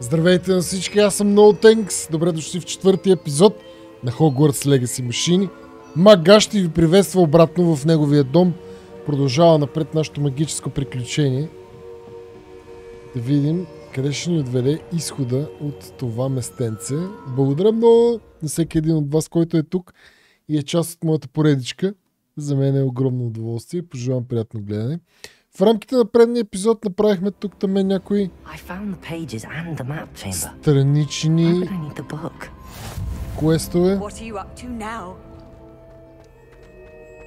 Здравейте на всички, аз съм NoThx. Добре дошли в четвъртия епизод на Hogwarts Legacy машини. Мага ще ви приветства обратно в неговия дом. Продължава напред нашето магическо приключение. Да видим къде ще ни отведе изхода от това местенце. Благодаря много на всеки един от вас, който е тук и е част от моята поредичка. За мен е огромно удоволствие. Пожелавам приятно гледане. В рамките на предния епизод направихме тук там някои странични квестове.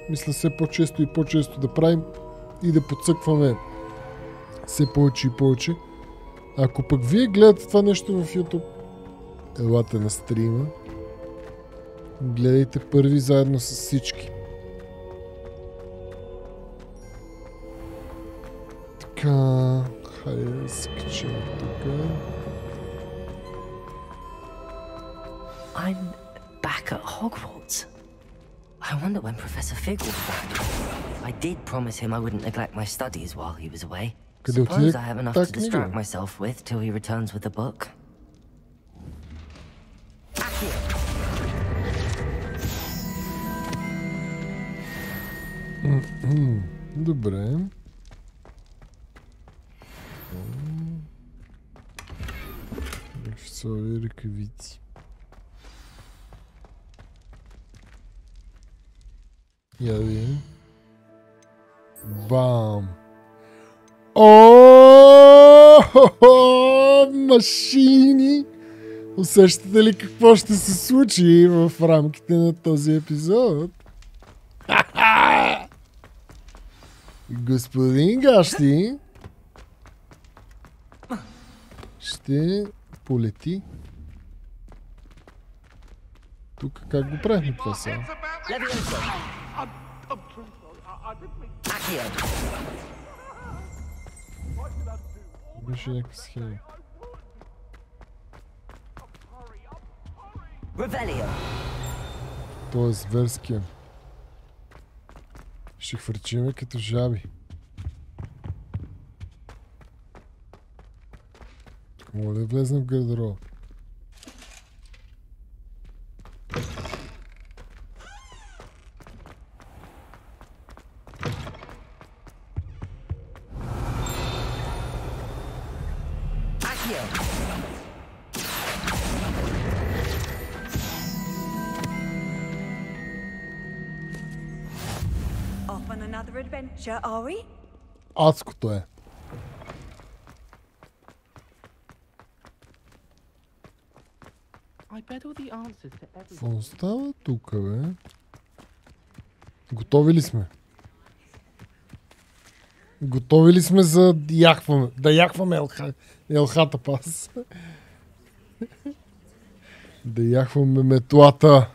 Мисля все по-често и по-често да правим и да подсъкваме все повече и повече. Ако пък вие гледате това нещо в YouTube, елате на стрима. Гледайте първи заедно с всички. Така, хайде да се качим тук. I'm back at Hogwarts. I wonder when Professor Fig will be back. I did promise him I wouldn't neglect my studies while he was away. Suppose I have enough to distract myself with till he returns with the book. Добре. Официални ръкавици. Я да видим. Бам! О, машини! Усещате ли какво ще се случи в рамките на този епизод? Господин Гащи ще полети. Тук как го правихме това сега? Беше някаква схема. Той е зверския. Ще хвърчиме като жаби. Моля да влезнем в гардероб. Адското е. Какво става тук, бе? Готови ли сме? Готови ли сме за яхваме? Да яхваме елхата пас. Да яхваме метлата.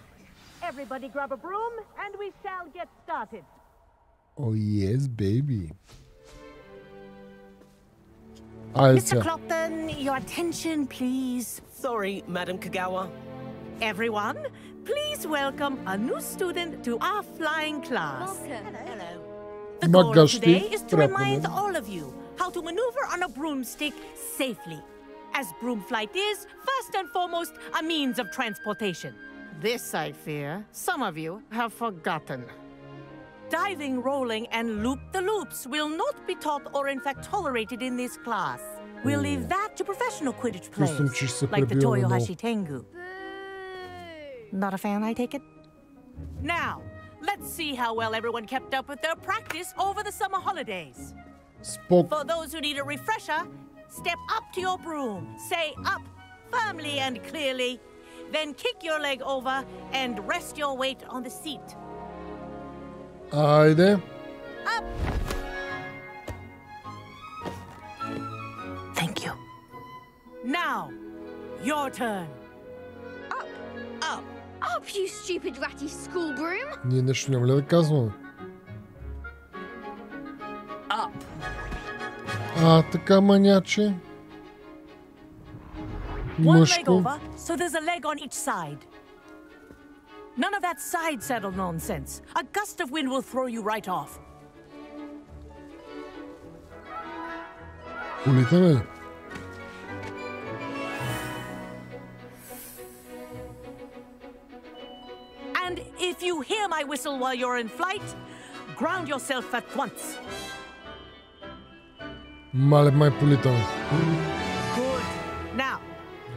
Oh yes, baby. Mr. Clopton, your attention, please. Sorry, Madam Kagawa. Everyone, please welcome a new student to our flying class. Welcome. Hello. The goal of today is to remind all of you how to maneuver on a broomstick safely, as broom flight is, first and foremost, a means of transportation. This, I fear, some of you have forgotten. Diving, rolling, and loop-the-loops will not be taught or in fact tolerated in this class. We'll leave that to professional Quidditch players, like the Toyohashi Tengu. Not a fan, I take it? Now, let's see how well everyone kept up with their practice over the summer holidays. For those who need a refresher, step up to your broom, say up firmly and clearly, then kick your leg over and rest your weight on the seat. Айде. Up. Thank you. Now, your turn. Up. Up. Up, you stupid ratty school broom. Ние нещо няма ли да казваме? Up. Така маняче. One leg over, so there's a leg on each side. None of that side saddle nonsense. A gust of wind will throw you right off. Улитаме ли? And if you hear my whistle while you're in flight, ground yourself at once. Мале май политаме. Good. Now,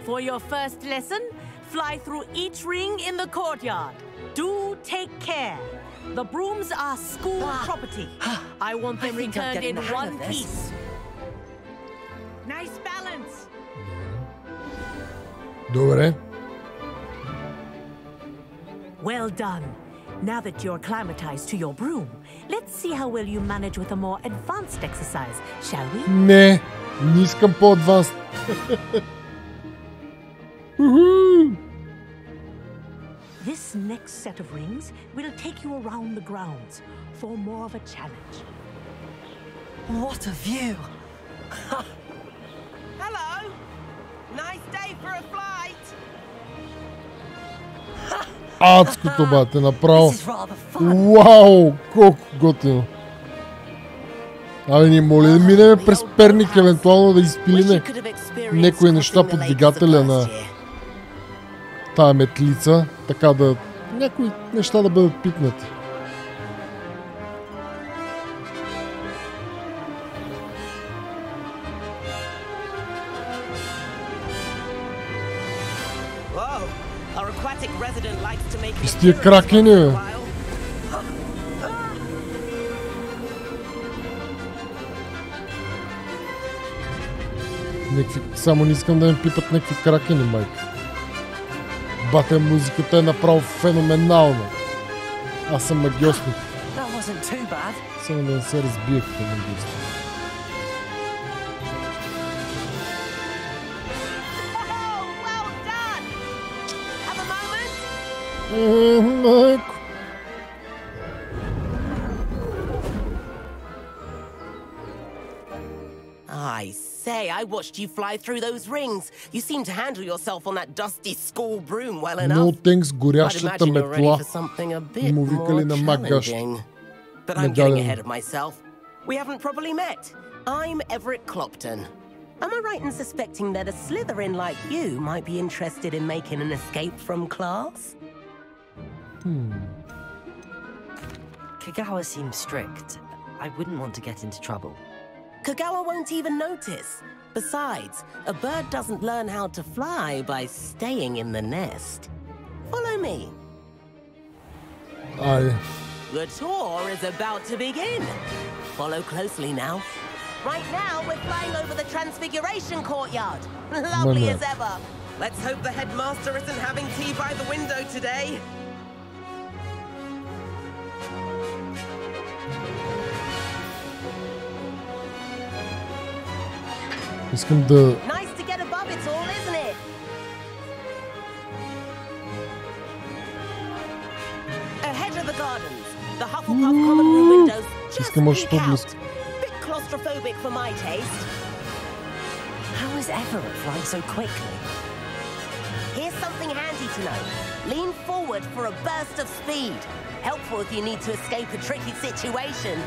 for your first lesson, fly through each ring in the courtyard. Do take care. The brooms are school property. I want them returned in one piece. Nice balance. Добре. Well done. Now that you're acclimatized to your broom, let's see how well you manage with a more advanced exercise, shall we? Не, не искам по-адванс. This next set of rings will take you around the grounds for more of a challenge. What a view! Hello! Nice day for a flight! Адското, бате, направо. This is rather fun. Вау, колко готино. Абе, ни моли да минем през Перник, евентуално да изпилиме някои неща под двигателя на тая метлица, така да някои неща да бъдат пипнати. И с тия кракени, бе. Само не искам да ми пипат някакви кракени, майка. Бате, музиката е направо феноменална. Аз съм магиосник. Само да не се разбие като магиосник. Майко. I say, I watched you fly through those rings. You seem to handle yourself on that dusty school broom well enough. NoThx, горящата метла. Му викали на магаш. But I'm getting ahead of myself. We haven't properly met. I'm Everett Clopton. Am I right in suspecting that a Slytherin like you might be interested in making an escape from class? Kagawa seems strict. I wouldn't want to get into trouble. Kagawa won't even notice. Besides, a bird doesn't learn how to fly by staying in the nest. Follow me. Aye. The tour is about to begin. Follow closely now. Right now, we're flying over the Transfiguration courtyard. Lovely as ever. Let's hope the headmaster isn't having tea by the window today. Искам да... Nice to get above it all, isn't it? Ahead of the gardens, the Hufflepuff common room windows just peek out. Bit claustrophobic for my taste. How is Everett flying so quickly? Here's something handy to know. Lean forward for a burst of speed. Helpful if you need to escape a tricky situation.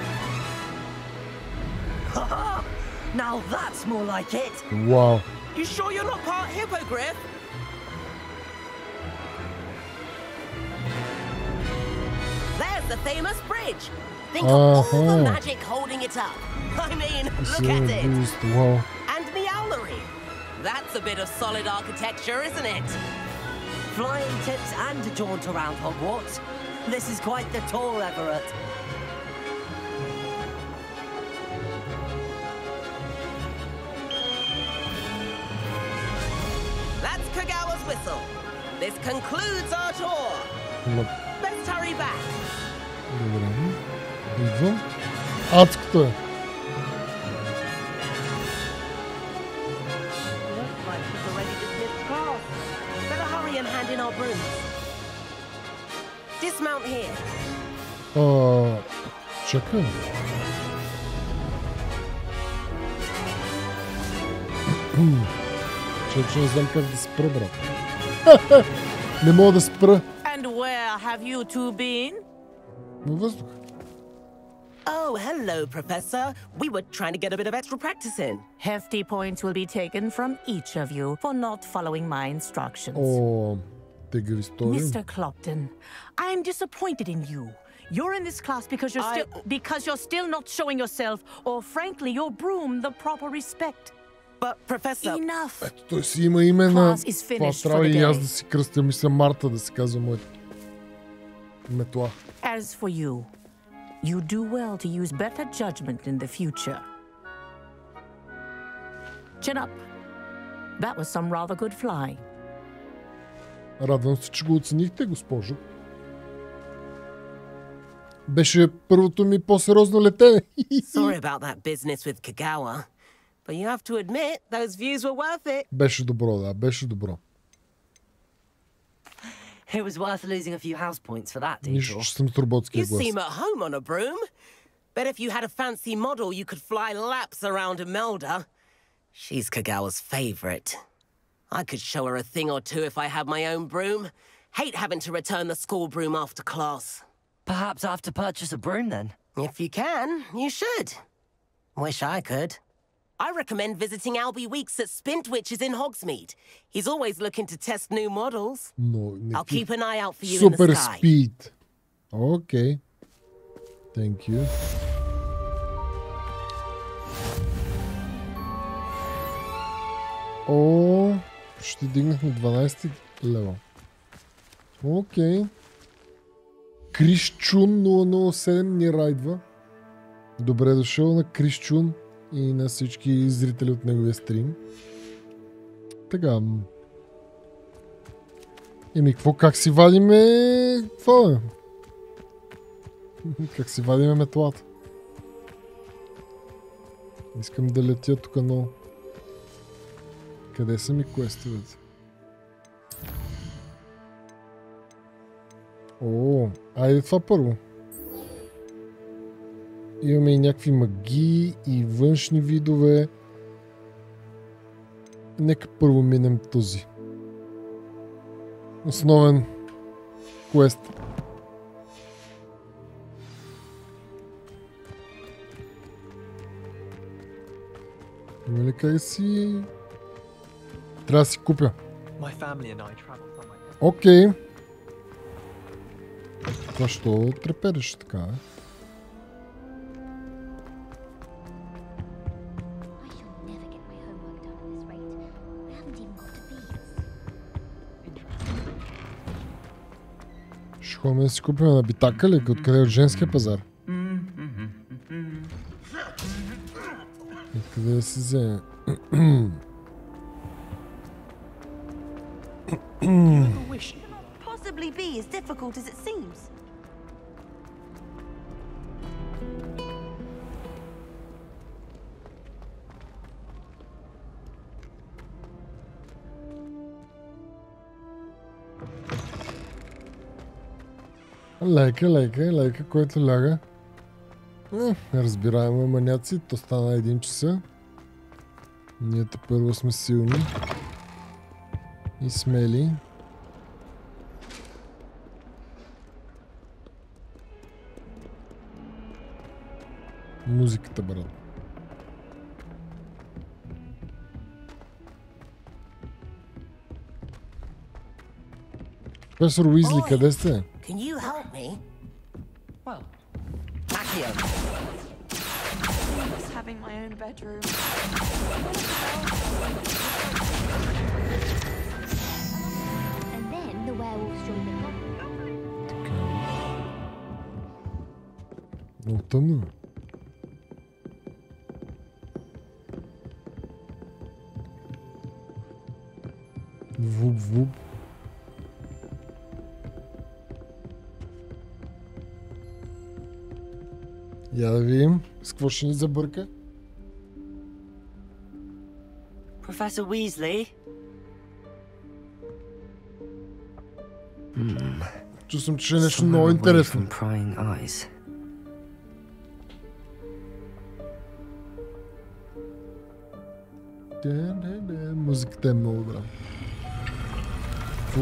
Now that's more like it. Wow. You sure you're not part hippogriff? There's the famous bridge. Think of all the magic holding it up. I mean, look at it. Wow. And the owlery. That's a bit of solid architecture, isn't it? Flying tips and a jaunt around Hogwarts. This is quite the tour, Everett. That's Kagawa's whistle. This concludes our tour. Let's hurry back. Добре. Идвам. Адското е. Looks like people are ready to dismiss class. Better hurry and hand in our brooms. Dismount here. Чакай. Че не знам как да спра, брат. Не мога да спра. And where have you two been? Във въздух. Oh, hello, Professor. We were trying to get a bit of extra practice in. Hefty points will be taken from each of you for not following my instructions. О, тегави истории. Mr. Clopton, I am disappointed in you. You're in this class because you're still not showing yourself, or frankly, your broom the proper respect. But, Professor... Enough. Ето той си има име на... Class is Това finished for трябва the и аз day. да си кръстя. Мисля Марта да се казва моята. Метла. As for you, you do well to use better judgment in the future. Chin up. That was some rather good fly. Радвам се, че го оценихте, госпожо. Беше първото ми по-сериозно летене. Sorry about that business with Kagawa, but you have to admit those views were worth it. Беше добро, да, беше добро. It was worth losing a few house points for that, Нищо, detour. че съм с роботския You глас. seem at home on a broom. Bet if you had a fancy model, you could fly laps around Imelda. She's Kagawa's favorite. I could show her a thing or two if I had my own broom. Hate having to return the school broom after class. Perhaps I have to purchase a broom then. If you can, you should. Wish I could. I recommend visiting Albie Weeks at Spintwitches in Hogsmeade. He's always looking to test new models. Но, I'll keep an eye out for you in the Супер sky. спид. Окей. Thank you. О, ще дигнахме 12 лева. Окей. Кришчун 007 ни райдва. Добре дошъл на Кришчун и на всички зрители от неговия стрим. Така. Еми, какво, как си вадиме... Това е? Как си вадиме метлата? Искам да летя тук много. Къде са ми квестовете? О, айде това първо. Имаме и някакви магии и външни видове. Нека първо минем този. Основен квест. Има ли как си... Трябва да си купя. Окей. Това що трепереш така, I shall never get my homework done at this rate. I haven't even got to beads. Ще ходим да си купим на битака ли? Откъде от женския пазар? Откъде да си вземе? Possibly be as difficult as it seems. Лека, който ляга. Разбираемо, маняци, то стана 1 часа. Ние първо сме силни и смели. Музиката, брат. Професор Уизли, къде сте? Can you help me? Well, Accio. Just having my own bedroom. And then the werewolves join the club. Така. Много тъмно. Вуп. Я да видим с какво ще ни забърка. Professor Weasley? Чувствам, че е нещо много интересно. Музиката е много добра.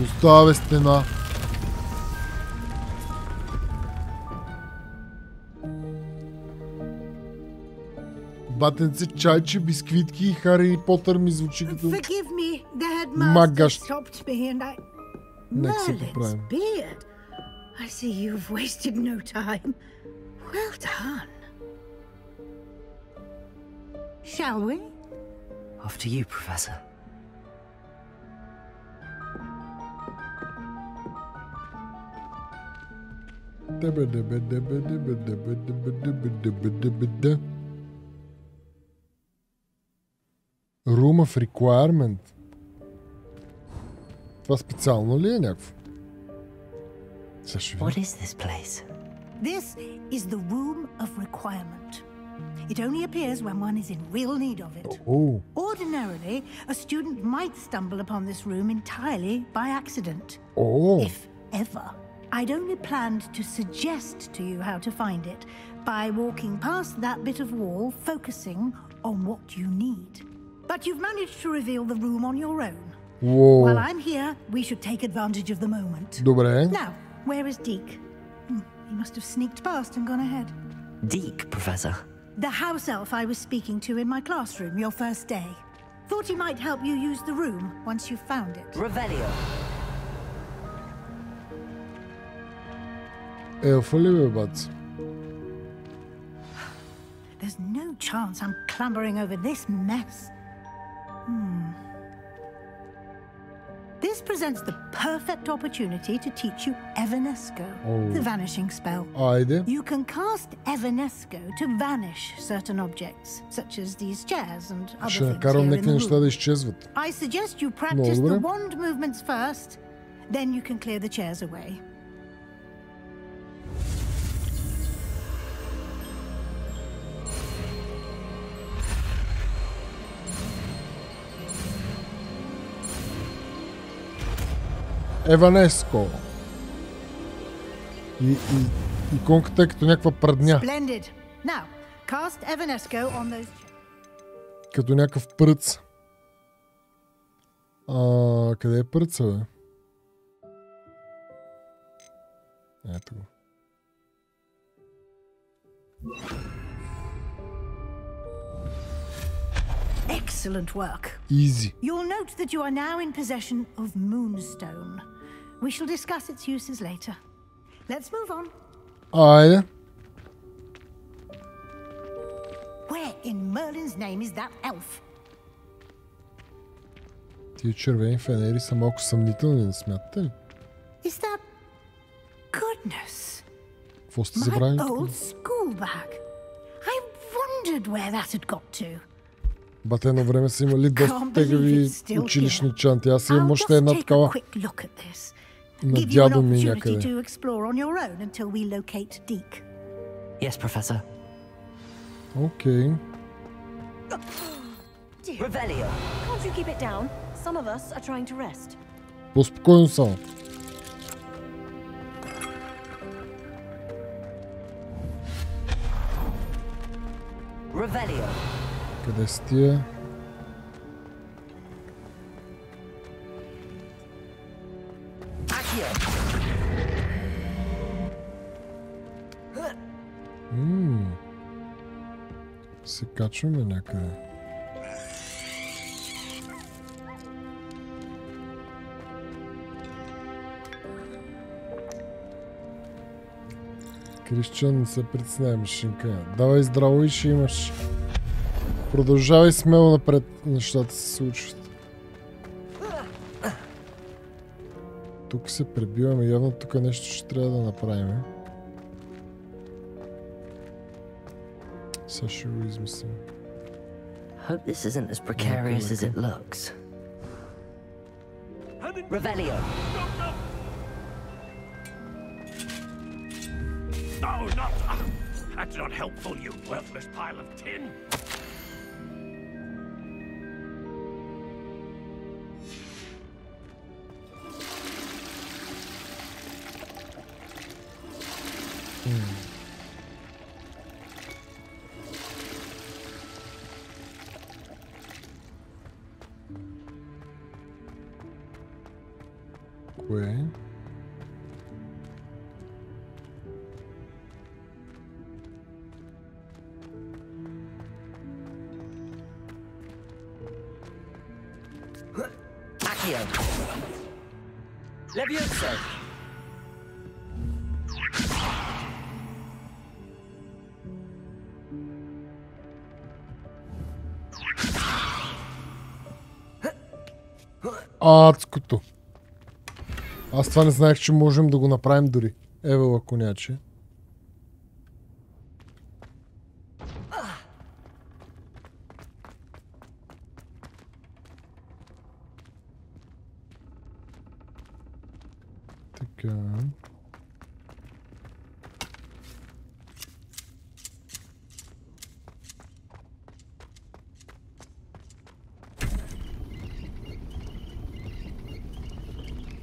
Оставя стена. Батенци, чайче, бисквитки и Хари Потър ми звучи като Forgive me, the магащ. headmaster stopped me and I Merlin's beard. I see you've wasted no time. Well done. Shall we? After you, Professor. Room of Requirement. Това специално ли е някакво? What is this place? This is the Room of Requirement. It only appears when one is in real need of it. Oh. Ordinarily, a student might stumble upon this room entirely by accident. Oh. If ever. I'd only planned to suggest to you how to find it by walking past that bit of wall, focusing on what you need. But you've managed to reveal the room on your own. Whoa. While I'm here, we should take advantage of the moment. Добре. Now, where is Deke? He must have sneaked past and gone ahead. Deke, Professor. The house elf I was speaking to in my classroom your first day. Thought he might help you use the room once you found it. Revelio. Елфа ли бе, бац? There's no chance I'm clambering over this mess. This presents the perfect opportunity to teach you Evanesco, the vanishing spell. Айде. You can cast Evanesco to vanish certain objects, such as these chairs and other Ще things накарам here in някакви the неща да room. изчезват. I suggest you practice добре. the wand movements first, then you can clear the chairs away. Еванеско. И иконката е като някаква прадня. Splendid. Now, cast Evanesco on those. Като някакъв пръц. Къде е пръца, бе? Ето го. Excellent work. Easy. You'll note that you are now in possession of Moonstone. We shall discuss its uses later. Let's move on. Айде. Where in Merlin's name is that elf? Тия червени фенери са малко съмнителни, не смятате ли? Is that... Goodness. Какво сте My забравили? old school bag. I wondered where that had got to. Бате, едно време са имали доста тегави училищни чанти. Аз имам още една такава на дядо ми някъде. Yes, Professor. Окей. Revelio. Can't you keep it down? Some of us are trying to rest. По-спокойно само. Revelio. Къде си тия? Се качваме някъде. Крищан, не се притесняй, машинка. Давай здраво и ще имаш. Продължавай смело напред, нещата се случват. Тук се пребиваме, явно тук нещо ще трябва да направим. Сега ще го измислим. Hope this isn't as precarious as it looks. Revelio. No, not... That's not helpful, you worthless pile of tin. Кое? Levioso. Адското. Аз това не знаех, че можем да го направим дори. Евела коняче. Така.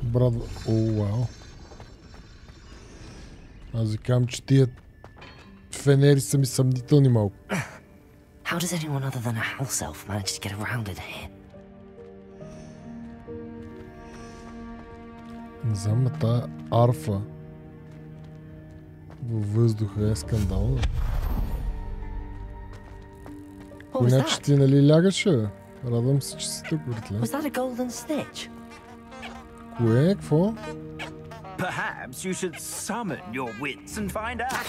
Брат, вау. Аз викам, че тия фенери са ми съмнителни малко. How does anyone other than a house elf manage to get around in here? Не знам, на тая арфа във въздуха е скандална. Иначе ти нали лягаше? Радвам се, че си тук, братле. Was that a golden snitch? Кое? Какво? Perhaps you should summon your wits and find out.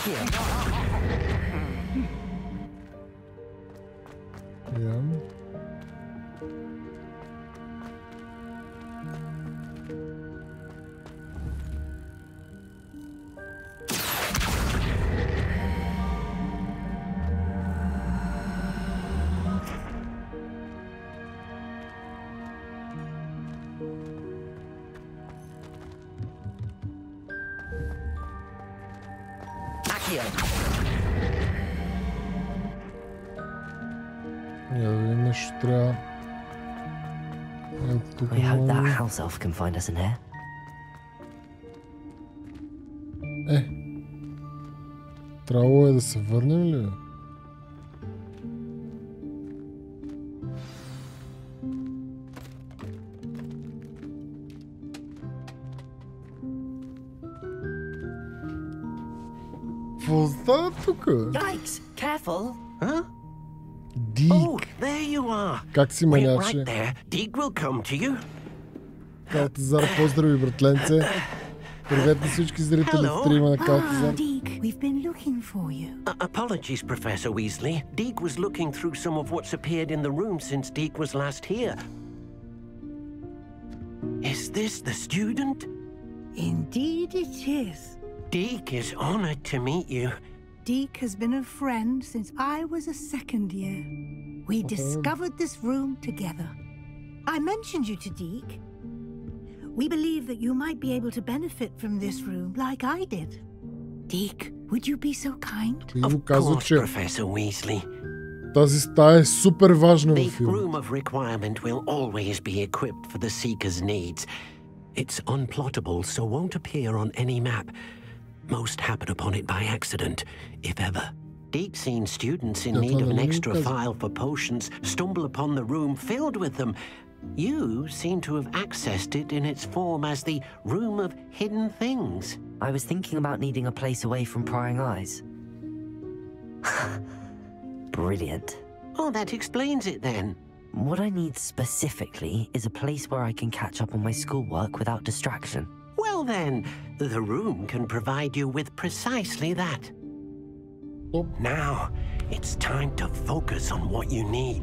Yeah. Нещо трябва... I hope that house elf can find us in here. Трябвало е да се върнем ли? Какво става тук? Yikes! Careful! Huh? Дик! Oh, there you are. Как си Wait маняче? right there. Deke will come to you. Калтазар, поздрави, братленце. Привет на всички зрители в стрима на Калтазар. Deke, we've been looking for you. Apologies, Professor Weasley. Deke was looking through some of what's appeared in the room since Deke was last here. Is this the student? Indeed it is. Deke is honored to meet you. Deke has been a friend since I was a second year. We discovered this room together. I mentioned you to Deke. We believe that you might be able to benefit from this room like I did. Deke, would you be so kind? Of course, Professor Weasley. Тази стая е супер важна The във филма. room of requirement will always be equipped for the seeker's needs. It's unplottable, so won't appear on any map. Most happen upon it by accident, if ever. Deke's seen students in need of an extra file for potions stumble upon the room filled with them. You seem to have accessed it in its form as the Room of Hidden Things. I was thinking about needing a place away from prying eyes. Brilliant. Oh, that explains it then. What I need specifically is a place where I can catch up on my schoolwork without distraction. Well then, the room can provide you with precisely that. Now, it's time to focus on what you need.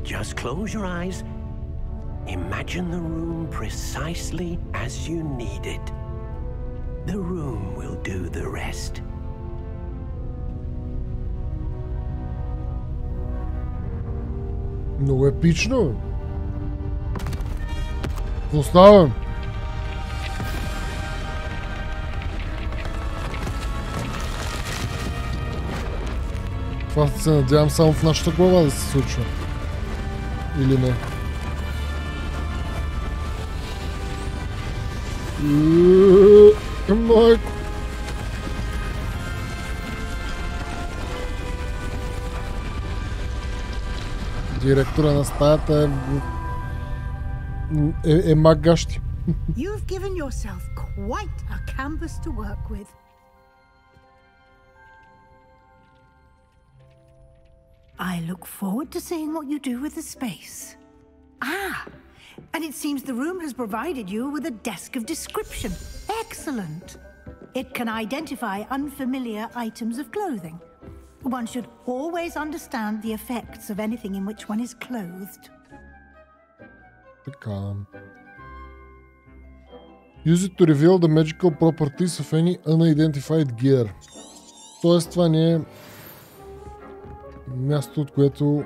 Just close your eyes. Imagine the room precisely as you need it. The room will do the rest. Много епично. Оставам. Това се надявам само в нашата глава да се случва. Или не? Майко. Директора на стаята е магащи. You've given yourself quite a canvas to work with. I look forward to seeing what you do with the space. Ah, And it seems the room has provided you with a desk of description. Excellent. It can identify unfamiliar items of clothing. One should always understand the effects of anything in which one is clothed. Така. Use it to reveal the magical properties of any unidentified gear. Тоест това не е място, от което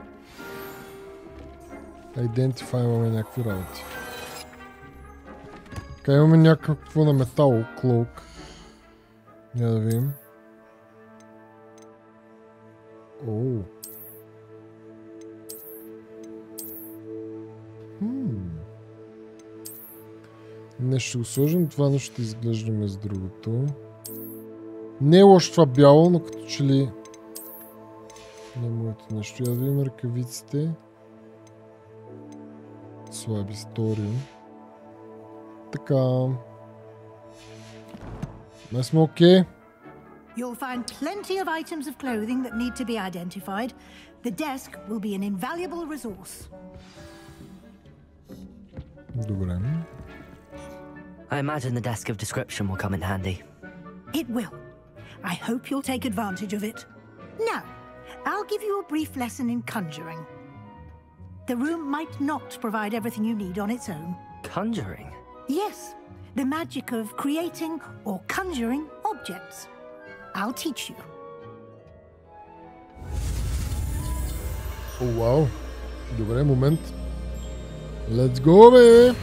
идентифайваме някакви работи. Така, имаме някакво на метал, клоук. Няма да видим. Оу. Нещо ще го сложим, това нещо ще изглеждаме с другото. Не е лошо това бяло, но като че ли не е моето нещо. Я да видим ръкавиците. Слаби стори. Така. Не сме окей. You'll find plenty of items of clothing that need to be identified. The desk will be an invaluable resource. Добре. I imagine the desk of description will come in handy. It will. I hope you'll take advantage of it. Now, I'll give you a brief lesson in conjuring. The room might not provide everything you need on its own. Conjuring? Yes, the magic of creating or conjuring objects. I'll teach you. Oh, wow. Добре, момент. Let's go, бе!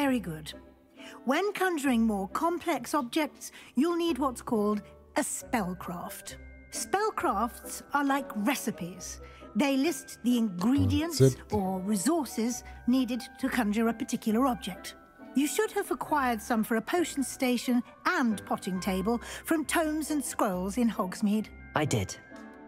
Very good. When conjuring more complex objects, you'll need what's called a spellcraft. Spellcrafts are like recipes. They list the ingredients or resources needed to conjure a particular object. You should have acquired some for a potion station and potting table from tomes and scrolls in Hogsmeade. I did.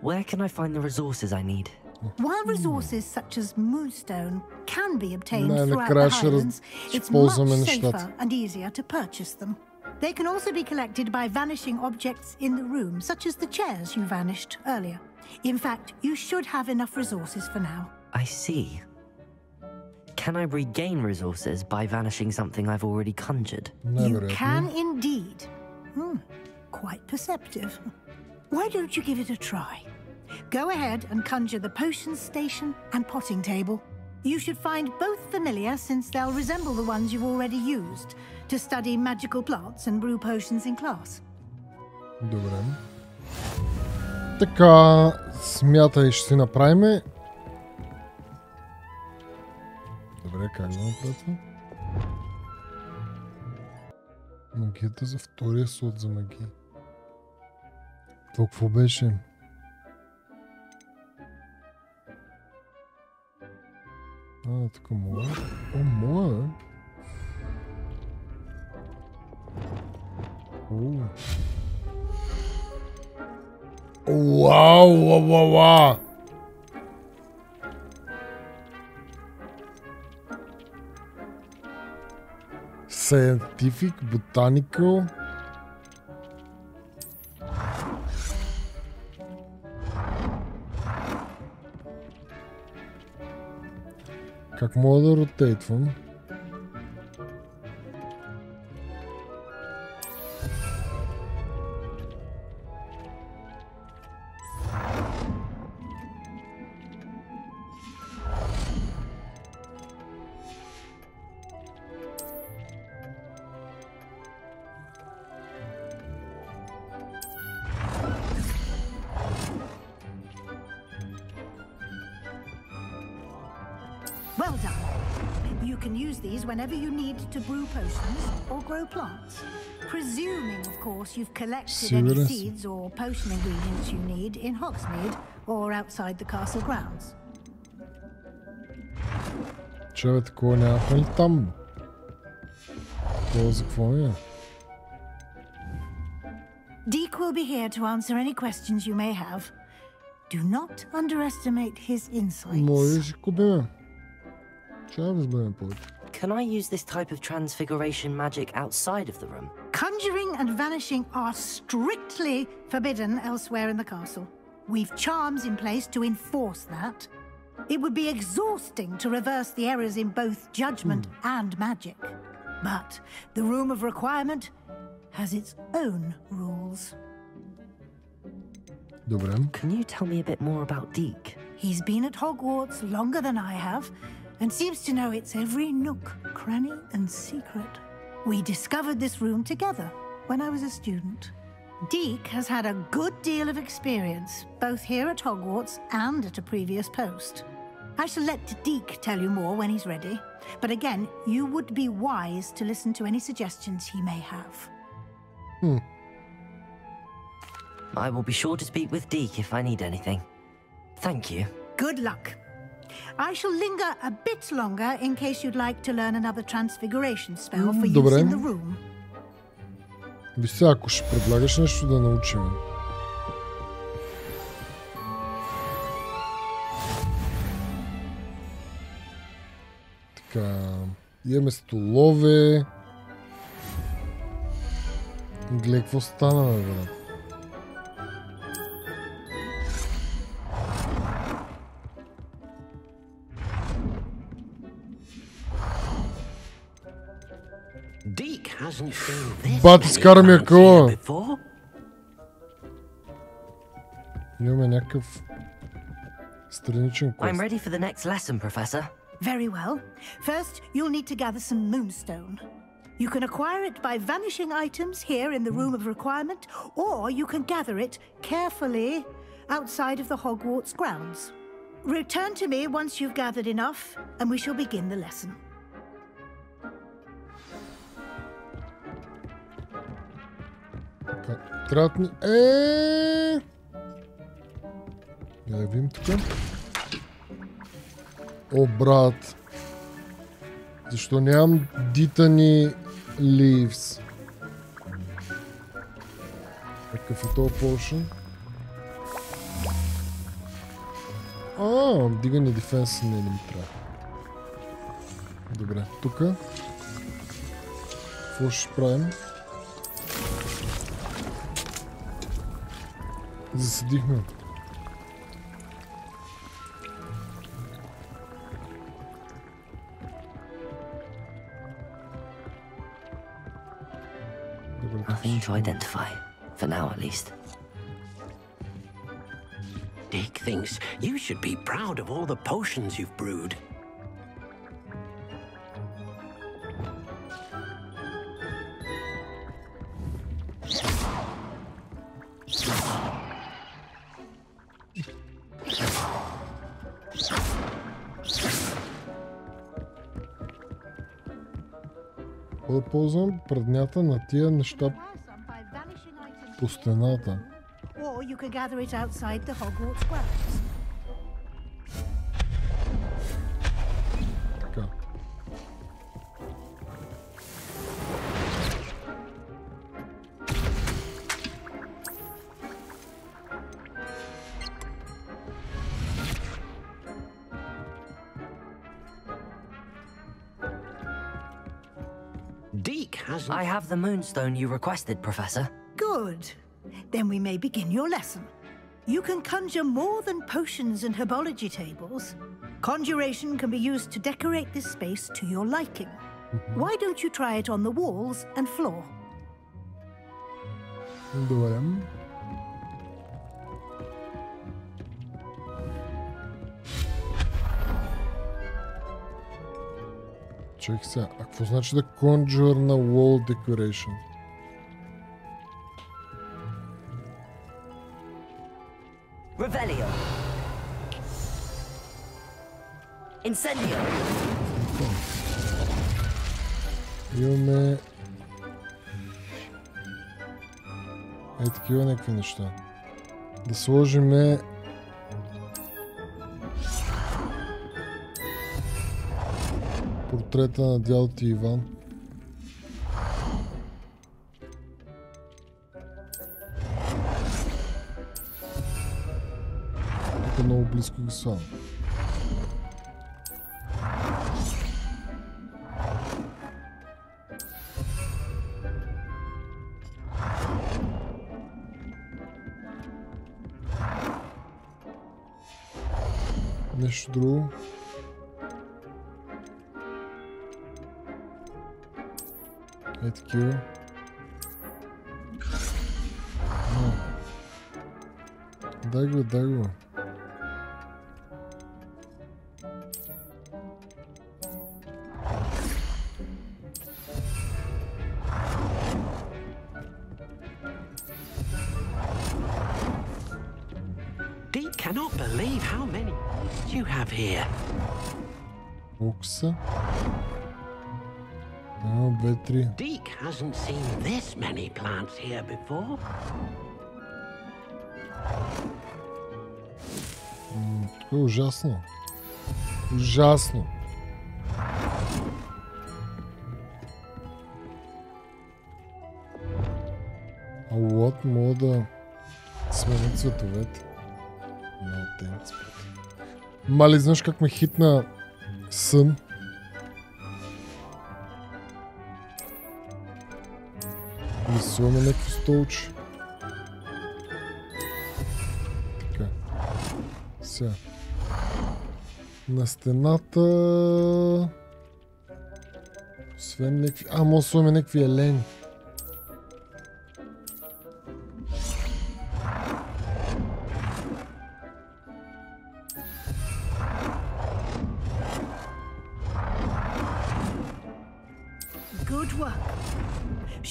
Where can I find the resources I need? While resources such as moonstone can be obtained throughout the Highlands, it's much safer and easier to purchase them. They can also be collected by vanishing objects in the room, such as the chairs you vanished earlier. In fact, you should have enough resources for now. I see. Can I regain resources by vanishing something I've already conjured? You can indeed. Quite perceptive. Why don't you give it a try? Go ahead and conjure the potion station and potting table. You should find both familiar since they'll resemble the ones you've already used to study magical plants and brew potions in class. Добре. Така, смятай, ще си направим. Добре, как да направим? Магията за втория слот за магия. Това какво беше? Тук моя. О, моя. Вау. Scientific, botanical. Как мога да ротейтвам? Well done. You can use these whenever you need to brew potions or grow plants. Presuming, of course, you've collected any seeds or potion ingredients you need in Hogsmeade or outside the castle grounds. Че, такова нямахме ли там? Това за какво е? Deke will be here to answer any questions you may have. Do not underestimate his insights. Може да си купим. Че да разберем повече. Can I use this type of transfiguration magic outside of the room? Conjuring and vanishing are strictly forbidden elsewhere in the castle. We've charms in place to enforce that. It would be exhausting to reverse the errors in both judgment and magic. But the Room of Requirement has its own rules. Добре. Can you tell me a bit more about Deke? He's been at Hogwarts longer than I have, and seems to know its every nook, cranny, and secret. We discovered this room together when I was a student. Deke has had a good deal of experience, both here at Hogwarts and at a previous post. I shall let Deke tell you more when he's ready, but again, you would be wise to listen to any suggestions he may have. I will be sure to speak with Deke if I need anything. Thank you. Good luck. I shall linger a bit longer in case you'd like to learn another transfiguration spell for use in the room. Виж сега, ако ще предлагаш нещо да научим. Така, имаме столове. Гледай какво стана, бе. Бати, скара ми акъла! Имаме някакъв страничен квест. I'm ready for the next lesson, Professor. Very well. First, you'll need to gather some moonstone. You can acquire it by vanishing items here in the Room of Requirement, or you can gather it carefully outside of the Hogwarts grounds. Return to me once you've gathered enough, and we shall begin the lesson. Трябват ни... Да я видим тук. О, брат. Защо нямам дитани leaves? Какъв е този potion? Дигане дефенс не ми трябва. Добре, тук. Какво ще правим? Засадихме. Nothing to identify, for now at least. Deke thinks you should be proud of all the potions you've brewed. Да ползвам преднята на тия неща по стената. Така. I have the moonstone you requested, Professor. Good. Then we may begin your lesson. You can conjure more than potions and herbology tables. Conjuration can be used to decorate this space to your liking. Why don't you try it on the walls and floor? Добре. Чакай сега, а какво значи да conjure на wall decoration? Revelio. Incendio. Имаме... такива някакви неща. Да сложиме... портрета на дядо ти Иван. Тук много близко ги слава. Нещо друго. Е такива. Дай го, дай го. Cannot believe how many you have here. Окса. Б3. Deke hasn't seen this many plants here before. Тук е ужасно. Ужасно. А вот мога да сменя цветовете. Мали, знаеш как ме хитна сън? Рисуваме някакви столчи. Така. Сега. На стената... Освен някакви... може да сложим някакви елени.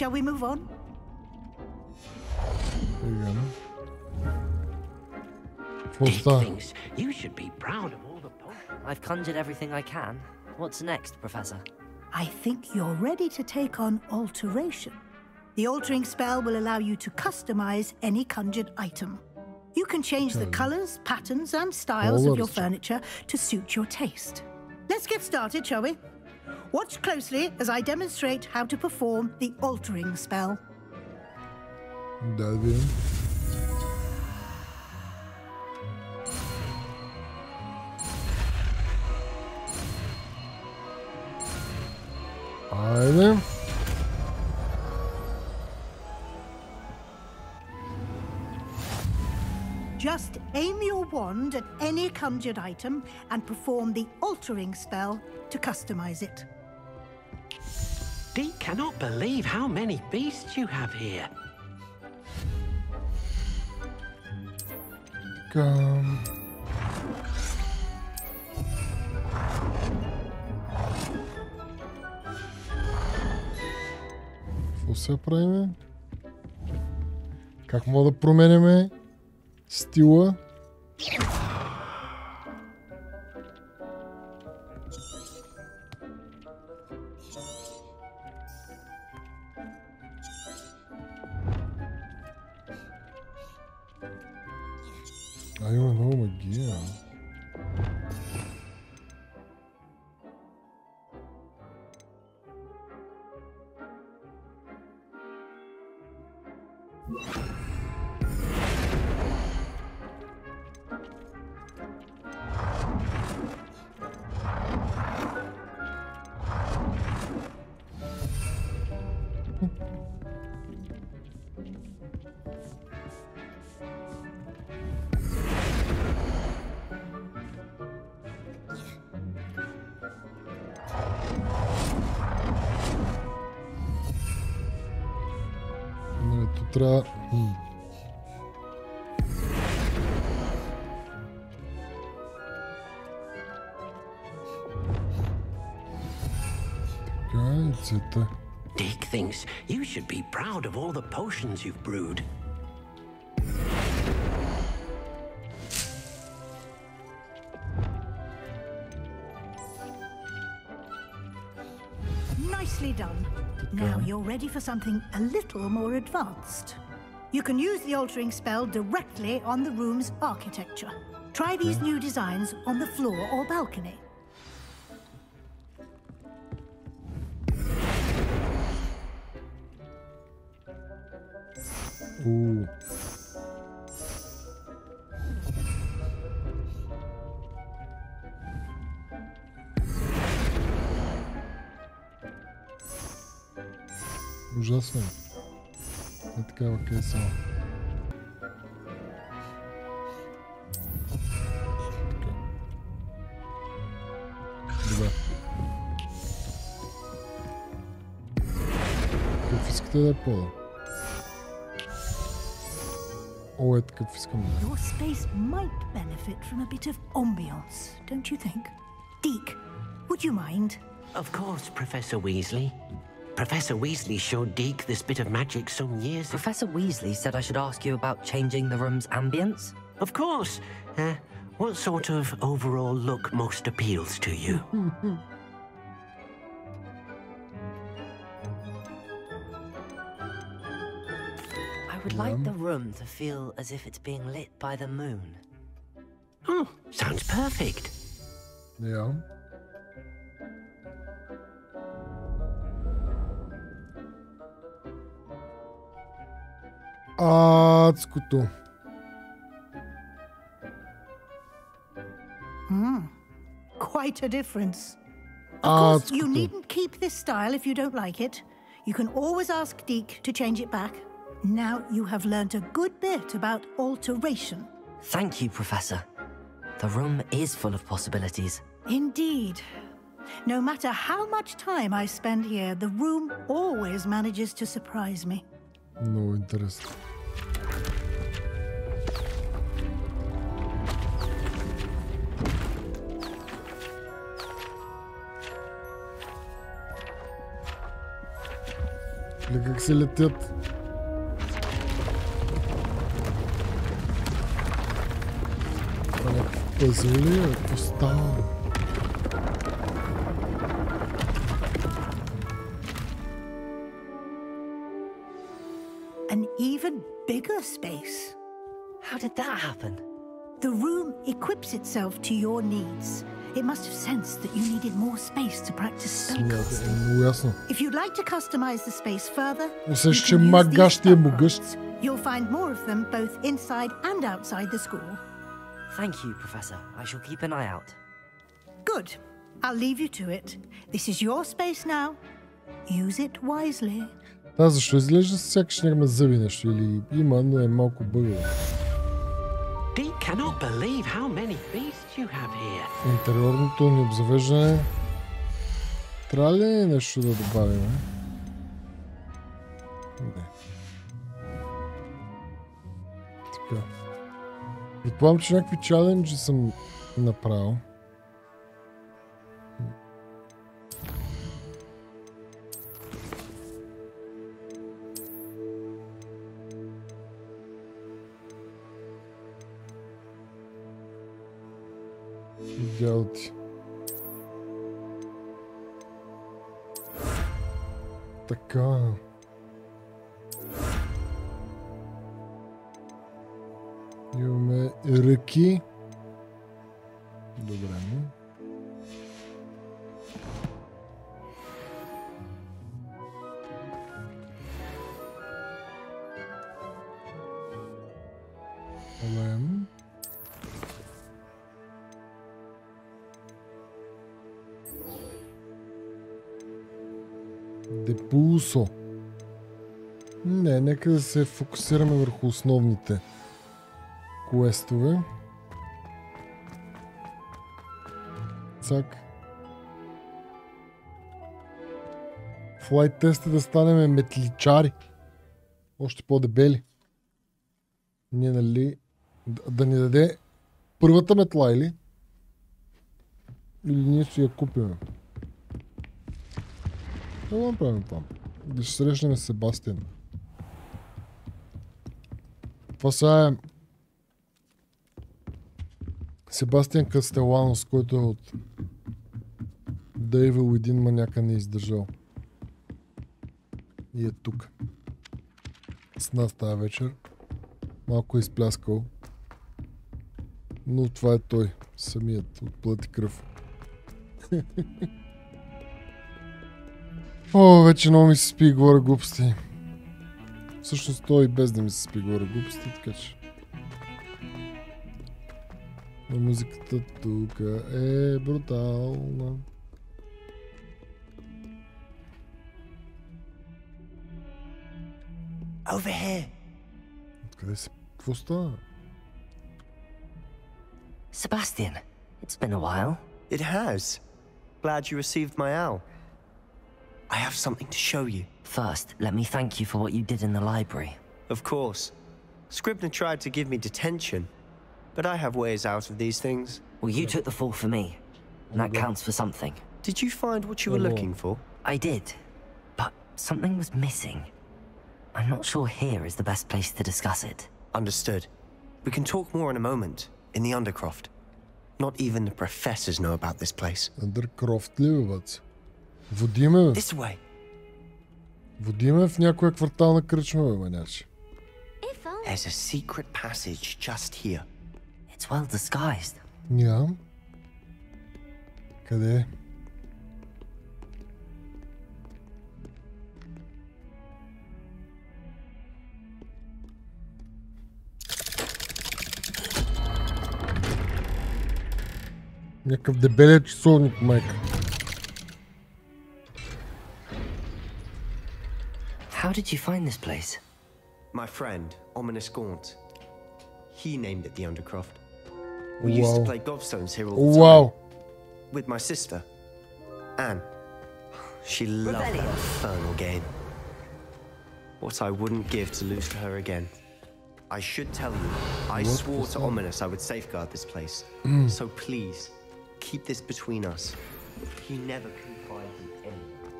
Shall we move on? You should be proud of all the I've conjured everything I can. What's next, Professor? I think you're ready to take on alteration. The altering spell will allow you to customize any conjured item. You can change the colors, patterns, and styles of your furniture to suit your taste. Let's get started, shall we? Watch closely as I demonstrate how to perform the altering spell. Да видим. Айде. Just aim your wand at any conjured item and perform the altering spell to customize it. Deke cannot believe how many beasts you have here. Какво се правим? Как мога да променяме стила? Има много магия. Трябва... Така и цвета. Deke thinks you should be proud of all the potions you've brewed. Nicely done. Now you're ready for something a little more advanced. You can use the altering spell directly on the room's architecture. Try these new designs on the floor or balcony. Ooh. Ужасно. Е такава кейса. ще да е по-да. О, е такъв искам да. Your space might benefit from a bit of ambience, don't you think? Deke, would you mind? Of course, Professor Weasley. Professor Weasley showed Deke this bit of magic some years ago. Professor Weasley said I should ask you about changing the room's ambience? Of course. What sort of overall look most appeals to you? I would like the room to feel as if it's being lit by the moon. Oh, sounds perfect. Yeah. Адското. Quite a difference. Of course, you needn't keep this style if you don't like it. You can always ask Deke to change it back. Now you have learnt a good bit about alteration. Thank you, Professor. The room is full of possibilities. Indeed. No matter how much time I spend here, the room always manages to surprise me. Много интересно. Или как се летят. Пъзели, какво става? An even bigger space. How did that happen? The room equips itself to your needs. It must have sensed that you needed more space to practice spellcasting. If you'd like to customize the space further, you'll find more of them both inside and outside the school. Thank you, Professor. I shall keep an eye out. Good. I'll leave you to it. This is your space now. Use it wisely. Да, защо изглежда сякаш няма зъби нещо или има, но е малко бъгъл. Интериорното ни обзавеждане. Трябва ли нещо да добавим? Не. Така. Предполагам, че някакви чаленджи съм направил. Идеалти. Така. Имаме ръки. Добре. Лем. Депулсо. Не, нека да се фокусираме върху основните квестове. Цак. Флайт тест е да станем метличари. Още по-дебели. Ние, нали, да ни даде първата метла или ние ще я купим. Какво да направим там? Да ще срещнем Себастиан. Това сега е Себастиан Кастеланос, който е от Дейвил, един маняка не издържал. И е тук. С нас тази вечер. Малко е изпляскал. Но това е той. Самият от плът и кръв. О, вече много ми се спи и говоря глупости. Всъщност той и без да ми се спи и говоря глупости, така че... Но музиката тук е брутална. Over here. Откъде си? Какво става? Sebastian, it's been a while. It has. Glad you received my owl. I have something to show you. First, let me thank you for what you did in the library. Of course. Scribner tried to give me detention, but I have ways out of these things. Well, you took the fall for me, and that counts for something. Did you find what you were looking for? I did, but something was missing. I'm not sure here is the best place to discuss it. Understood. We can talk more in a moment, in the Undercroft. Not even the professors know about this place. Undercroft ли бе, бац? Води ме, бе. This way. Води ме в някоя квартална кръчма, бе, маняче. There's a secret passage just here. It's well disguised. Нямам. Къде е? Някакъв дебелия часовник, майка. How did you find this place? My friend, Ominous Gaunt. He named it the Undercroft. We used to play gobstones here all the time. With my sister, Anne. She loved that infernal game. What I wouldn't give to lose to her again. I should tell you, I swore to Ominous I would safeguard this place. So please, keep this between us. He never confided in anyone.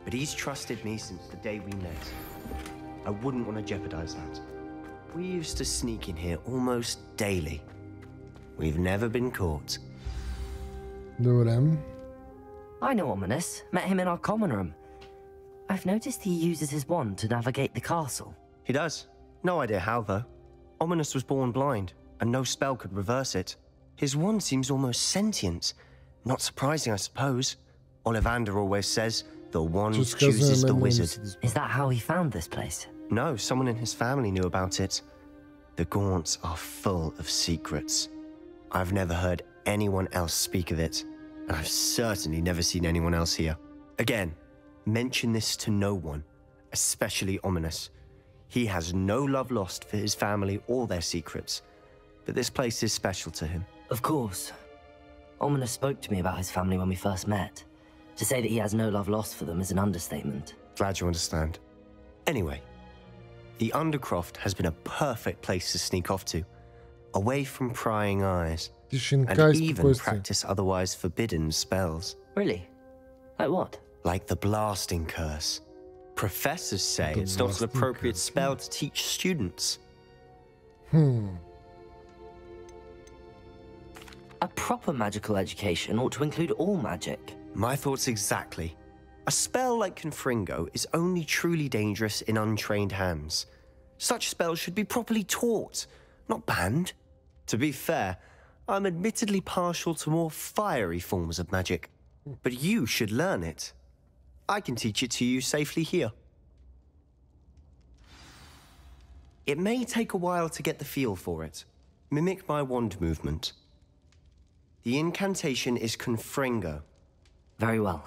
But he's trusted me since the day we met. I wouldn't want to jeopardize that. We used to sneak in here almost daily. We've never been caught. Добре. I know Ominous. Met him in our common room. I've noticed he uses his wand to navigate the castle. He does. No idea how, though. Ominous was born blind, and no spell could reverse it. His wand seems almost sentient. Not surprising, I suppose. Ollivander always says, the wand chooses the wizard. Is that how he found this place? No, someone in his family knew about it. The Gaunts are full of secrets. I've never heard anyone else speak of it, and I've certainly never seen anyone else here. Again, mention this to no one, especially Ominous. He has no love lost for his family or their secrets, but this place is special to him. Of course. Ominous spoke to me about his family when we first met. To say that he has no love lost for them is an understatement. Glad you understand. Anyway, the Undercroft has been a perfect place to sneak off to, away from prying eyes, and even practice otherwise forbidden spells. Really? Like what? Like the blasting curse. Professors say it's not an appropriate spell to teach students. A proper magical education ought to include all magic. My thoughts exactly. A spell like Confringo is only truly dangerous in untrained hands. Such spells should be properly taught, not banned. To be fair, I'm admittedly partial to more fiery forms of magic, but you should learn it. I can teach it to you safely here. It may take a while to get the feel for it. Mimic my wand movement. The incantation is Confringo. Very well.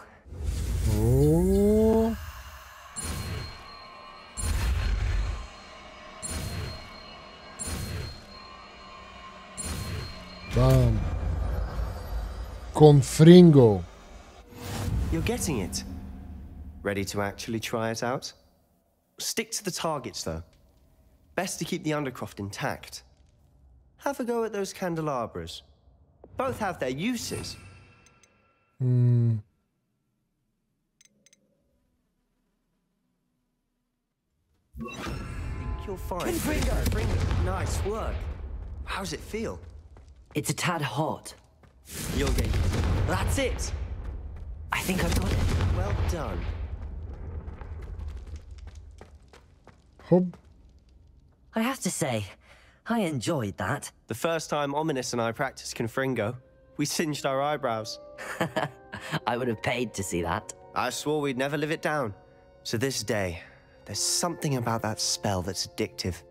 Oh. Bam. Confringo. You're getting it. Ready to actually try it out? Stick to the targets, though. Best to keep the Undercroft intact. Have a go at those candelabras. Both have their uses. Think you'll find. Confringo. Nice work. How's it feel? It's a tad hot. You'll get it. That's it. I think I've got it. Well done. Hop. I have to say, I enjoyed that. The first time Ominous and I practiced Confringo, we singed our eyebrows. I would have paid to see that. I swore we'd never live it down. To this day, there's something about that spell that's addictive.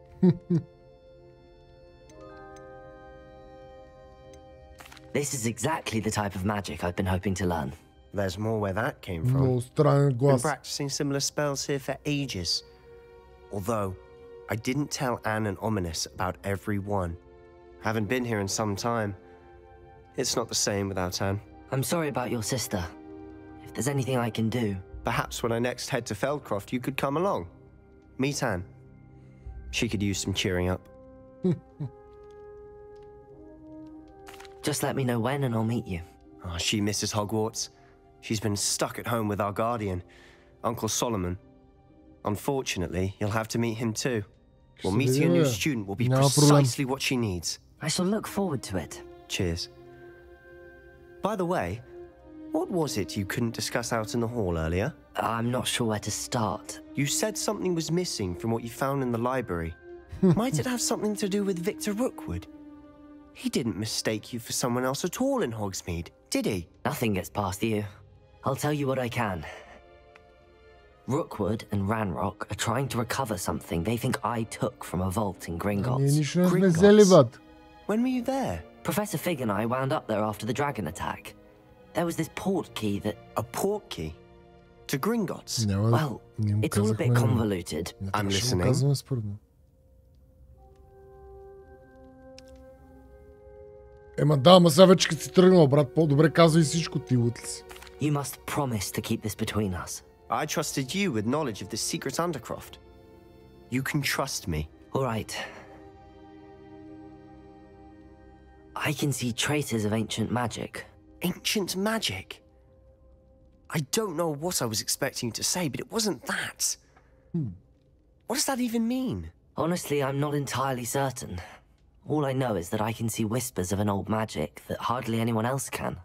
This is exactly the type of magic I've been hoping to learn. There's more where that came from. Been practicing similar spells here for ages. Although, I didn't tell Anne and Ominous about every one. Haven't been here in some time. It's not the same without Anne. I'm sorry about your sister. If there's anything I can do... Perhaps when I next head to Feldcroft, you could come along. Meet Anne. She could use some cheering up. Just let me know when and I'll meet you. Oh, she misses Hogwarts. She's been stuck at home with our guardian, Uncle Solomon. Unfortunately, you'll have to meet him too. Well, meeting a new student will be precisely what she needs. I shall look forward to it. Cheers. By the way, what was it you couldn't discuss out in the hall earlier? I'm not sure where to start. You said something was missing from what you found in the library. Might it have something to do with Victor Rookwood? He didn't mistake you for someone else at all in Hogsmeade, did he? Nothing gets past you. I'll tell you what I can. Rookwood and Ranrock are trying to recover something they think I took from a vault in Gringotts. Gringotts? When were you there? Professor Fig and I wound up there after the dragon attack. There was this port key that... A port key? To Gringotts? Well, it's all a bit convoluted. I'm listening. Ема да, ама сега вече като си тръгнал, брат, по-добре казвай всичко ти, лут ли си. You must promise to keep this between us. I trusted you with knowledge of the secret Undercroft. You can trust me. All right. I can see traces of ancient magic. Ancient magic? I don't know what I was expecting you to say, but it wasn't that. What does that even mean? Honestly, I'm not entirely certain. All I know is that I can see whispers of an old magic that hardly anyone else can.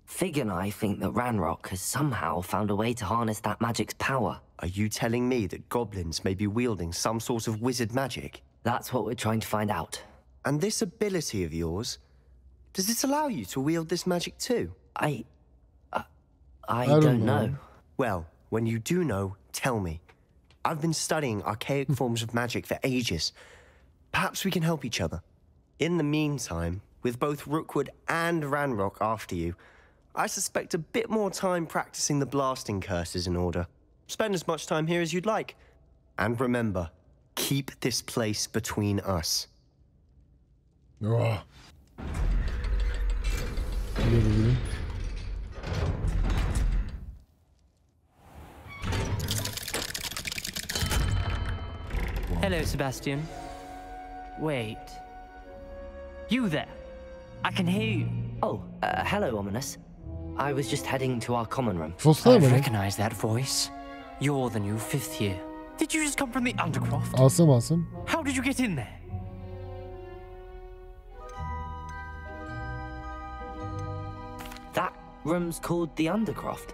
Fig and I think that Ranrock has somehow found a way to harness that magic's power. Are you telling me that goblins may be wielding some sort of wizard magic? That's what we're trying to find out. And this ability of yours, does it allow you to wield this magic too? I don't know. Well, when you do know, tell me. I've been studying archaic forms of magic for ages. Perhaps we can help each other. In the meantime, with both Rookwood and Ranrock after you, I suspect a bit more time practicing the blasting curses in order. Spend as much time here as you'd like. And remember, keep this place between us. Oh. Hello, Sebastian. Wait. You there? I can hear you. Oh, hello, Ominous. I was just heading to our common room. I recognize that voice. You're the new 5th year. Did you just come from the Undercroft? Awesome, awesome. How did you get in there? That room's called the Undercroft.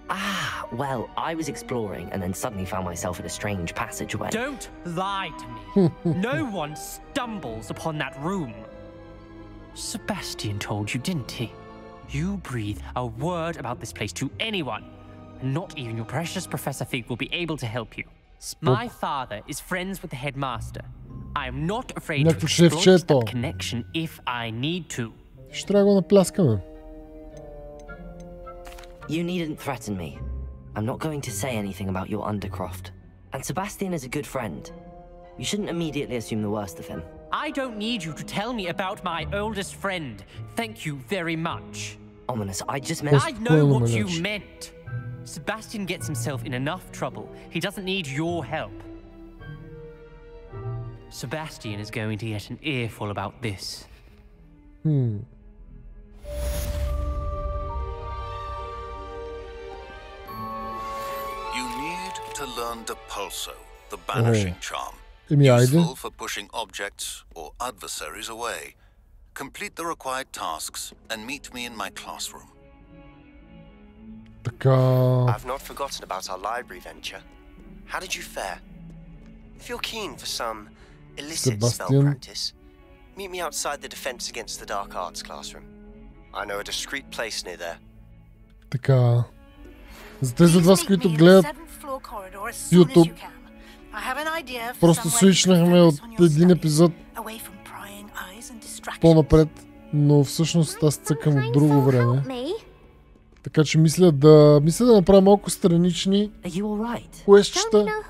Ah, well, I was exploring and then suddenly found myself in a strange passageway. Don't lie to me. No one stumbles upon that room. Sebastian told you, didn't he? You breathe a word about this place to anyone, and not even your precious Professor Fig will be able to help you. My father is friends with the headmaster. I am not afraid to exploit that connection if I need to. Ще трябва да го напляскаме. You needn't threaten me. I'm not going to say anything about your Undercroft. And Sebastian is a good friend. You shouldn't immediately assume the worst of him. I don't need you to tell me about my oldest friend. Thank you very much. Ominous, I just meant... I know what you meant. Sebastian gets himself in enough trouble. He doesn't need your help. Sebastian is going to get an earful about this. You need to learn the Pulso, the banishing charm. Useful for pushing objects or adversaries away. Complete the required tasks and meet me in my classroom. I've not forgotten about our library venture. How did you fare? If you're keen for some illicit spell practice, meet me outside the Defense Against the Dark Arts classroom. I know a discreet place near there. Така. За тези от вас, които гледат YouTube, просто свичнахме от един епизод по-напред, но всъщност аз цъкам от друго време. Така че мисля да направя малко странични квестчета,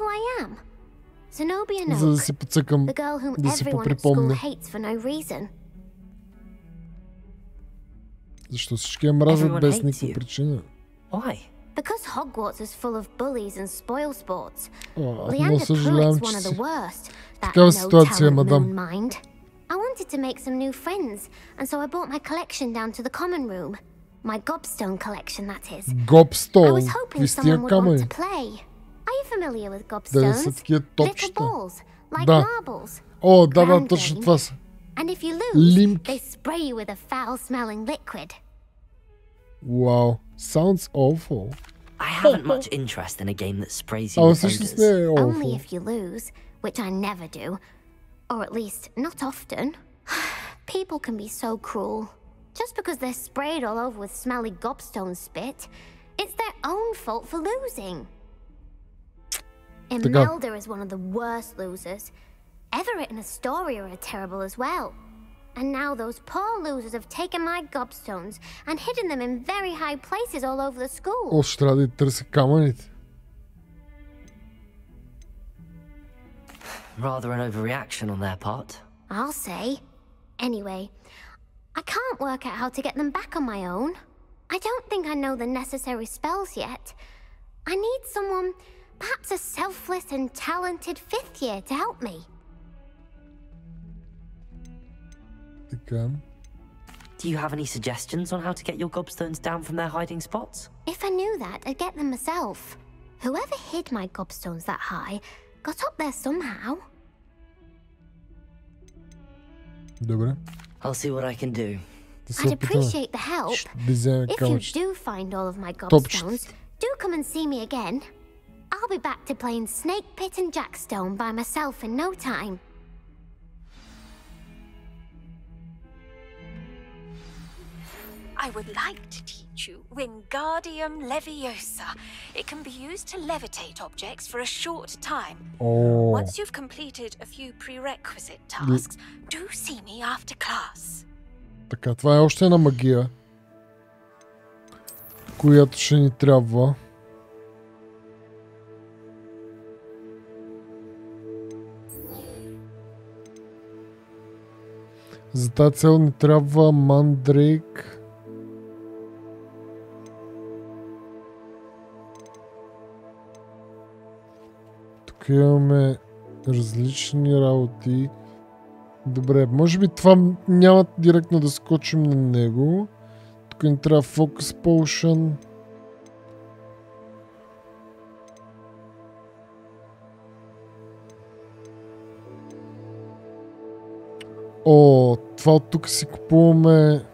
за да си подцъкам, да си поприпомня. Защо всички я мразят без никаква причина? Because Hogwarts is full of bullies and spoil sports. Но съжалявам, че си в такава ситуация, мадам. I wanted to make some new friends, and so I brought my collection down to the common room. My gobstone collection, that is. Gobstone? I was hoping someone would want to play. Are you familiar with gobstones? Little balls, like marbles. О, да, точно това са. And if you lose, they spray you with a foul-smelling liquid. Wow, sounds awful. I haven't much interest in a game that sprays you with odors. Only if you lose, which I never do. Or at least, not often. People can be so cruel. Just because they're sprayed all over with smelly gobstone spit, it's their own fault for losing. Imelda is one of the worst losers. Everett and Astoria are terrible as well. And now those poor losers have taken my gobstones and hidden them in very high places all over the school. О, ще трябва да търся камъните. Rather an overreaction on their part. I'll say. Anyway, I can't work out how to get them back on my own. I don't think I know the necessary spells yet. I need someone, perhaps a selfless and talented 5th year to help me. Така. Do you have any suggestions on how to get your gobstones down from their hiding spots? If I knew that, I'd get them myself. Whoever hid my gobstones that high got up there somehow. Добре. I'll see what I can do. I'd appreciate the help. If you do find all of my gobstones, do come and see me again. I'll be back to playing Snake Pit and Jackstone by myself in no time. I would like to teach you Wingardium Leviosa. It can be used to levitate objects for a short time. Once you've completed a few prerequisite tasks, do see me after class. Така, това е още една магия, която ще ни трябва. За тази цел ни трябва мандрейк. Тук имаме различни работи. Добре, може би това няма директно да скочим на него. Тук ни трябва Focus Potion. О, това от тук си купуваме.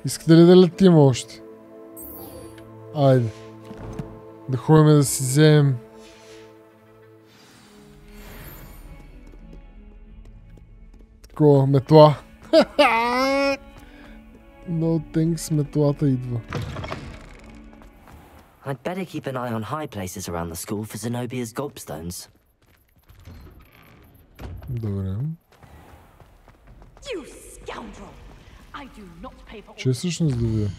Искате ли да летим още? Айде. Да ходим да си вземем. Такова, метла. NoThx, метлата идва. I'd better keep an eye on high places around the school for Zenobia's gobstones. Добре. You scoundrel! I do not pay for all. Че всъщност да видя?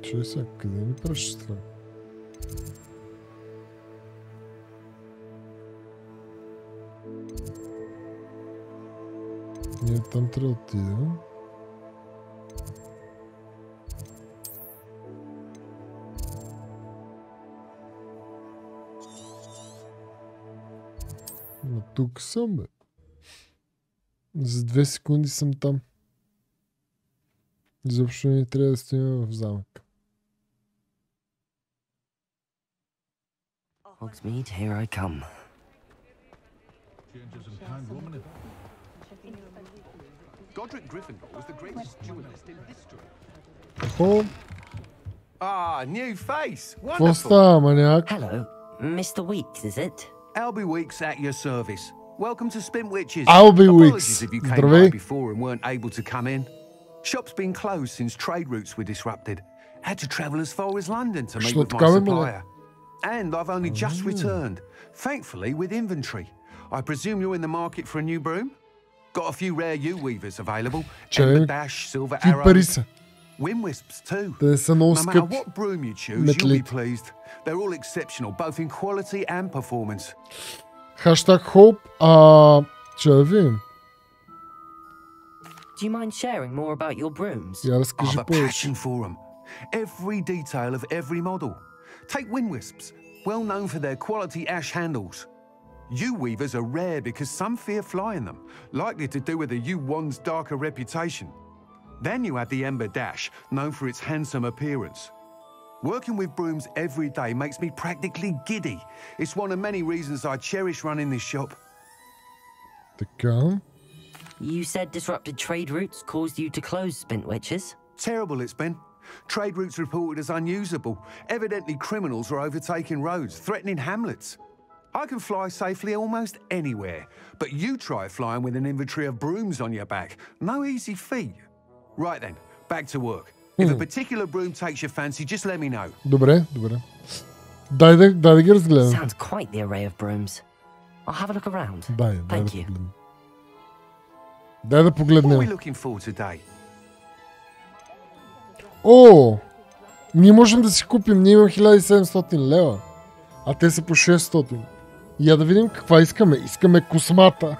Че сега, къде ни пръща? Ние там трябва да отидем. Но тук съм, бе. За 2 секунди съм там. Изобщо не трябва да стоим в замък. Hogsmeade, here I come. О! Ah, new face. Какво става, маняк? Hello, Mr. Weeks, is it? Albie Weeks at your service. Welcome to Spintwitches. Albie Weeks. Apologies if you came by before and weren't able to come in. Shop's been closed since trade routes were disrupted. Had to travel as far as London to meet with my supplier. And I've only just returned, thankfully with inventory. I presume you're in the market for a new broom? Got a few rare U-weavers available. Ember Dash, Silver Arrow. Wind Wisps too. No matter what broom you choose, you'll be pleased. They're all exceptional, both in quality and performance. Hashtag Hope. Че да видим? Do you mind sharing more about your brooms? Я разкажи повече. Every detail of every model. Take wind wisps, well known for their quality ash handles. U-weavers are rare because some fear flying them, likely to do with the U-wand's darker reputation. Then you have the Ember Dash, known for its handsome appearance. Working with brooms every day makes me practically giddy. It's one of many reasons I cherish running this shop. Така. You said disrupted trade routes caused you to close Spintwitches? Terrible it's been. Trade routes reported as unusable. Evidently criminals are overtaking roads, threatening hamlets. I can fly safely almost anywhere, but you try flying with an inventory of brooms on your back. No easy feat. Right then, back to work. If a particular broom takes your fancy, just let me know. Добре, добре. Дай да ги разгледам. Sounds quite the array of brooms. I'll have a look around. Thank you. Дай да погледнем. What are we looking for today? О! Ние можем да си купим. Ние имам 1700 лева. А те са по 600. Я да видим каква искаме. Искаме космата.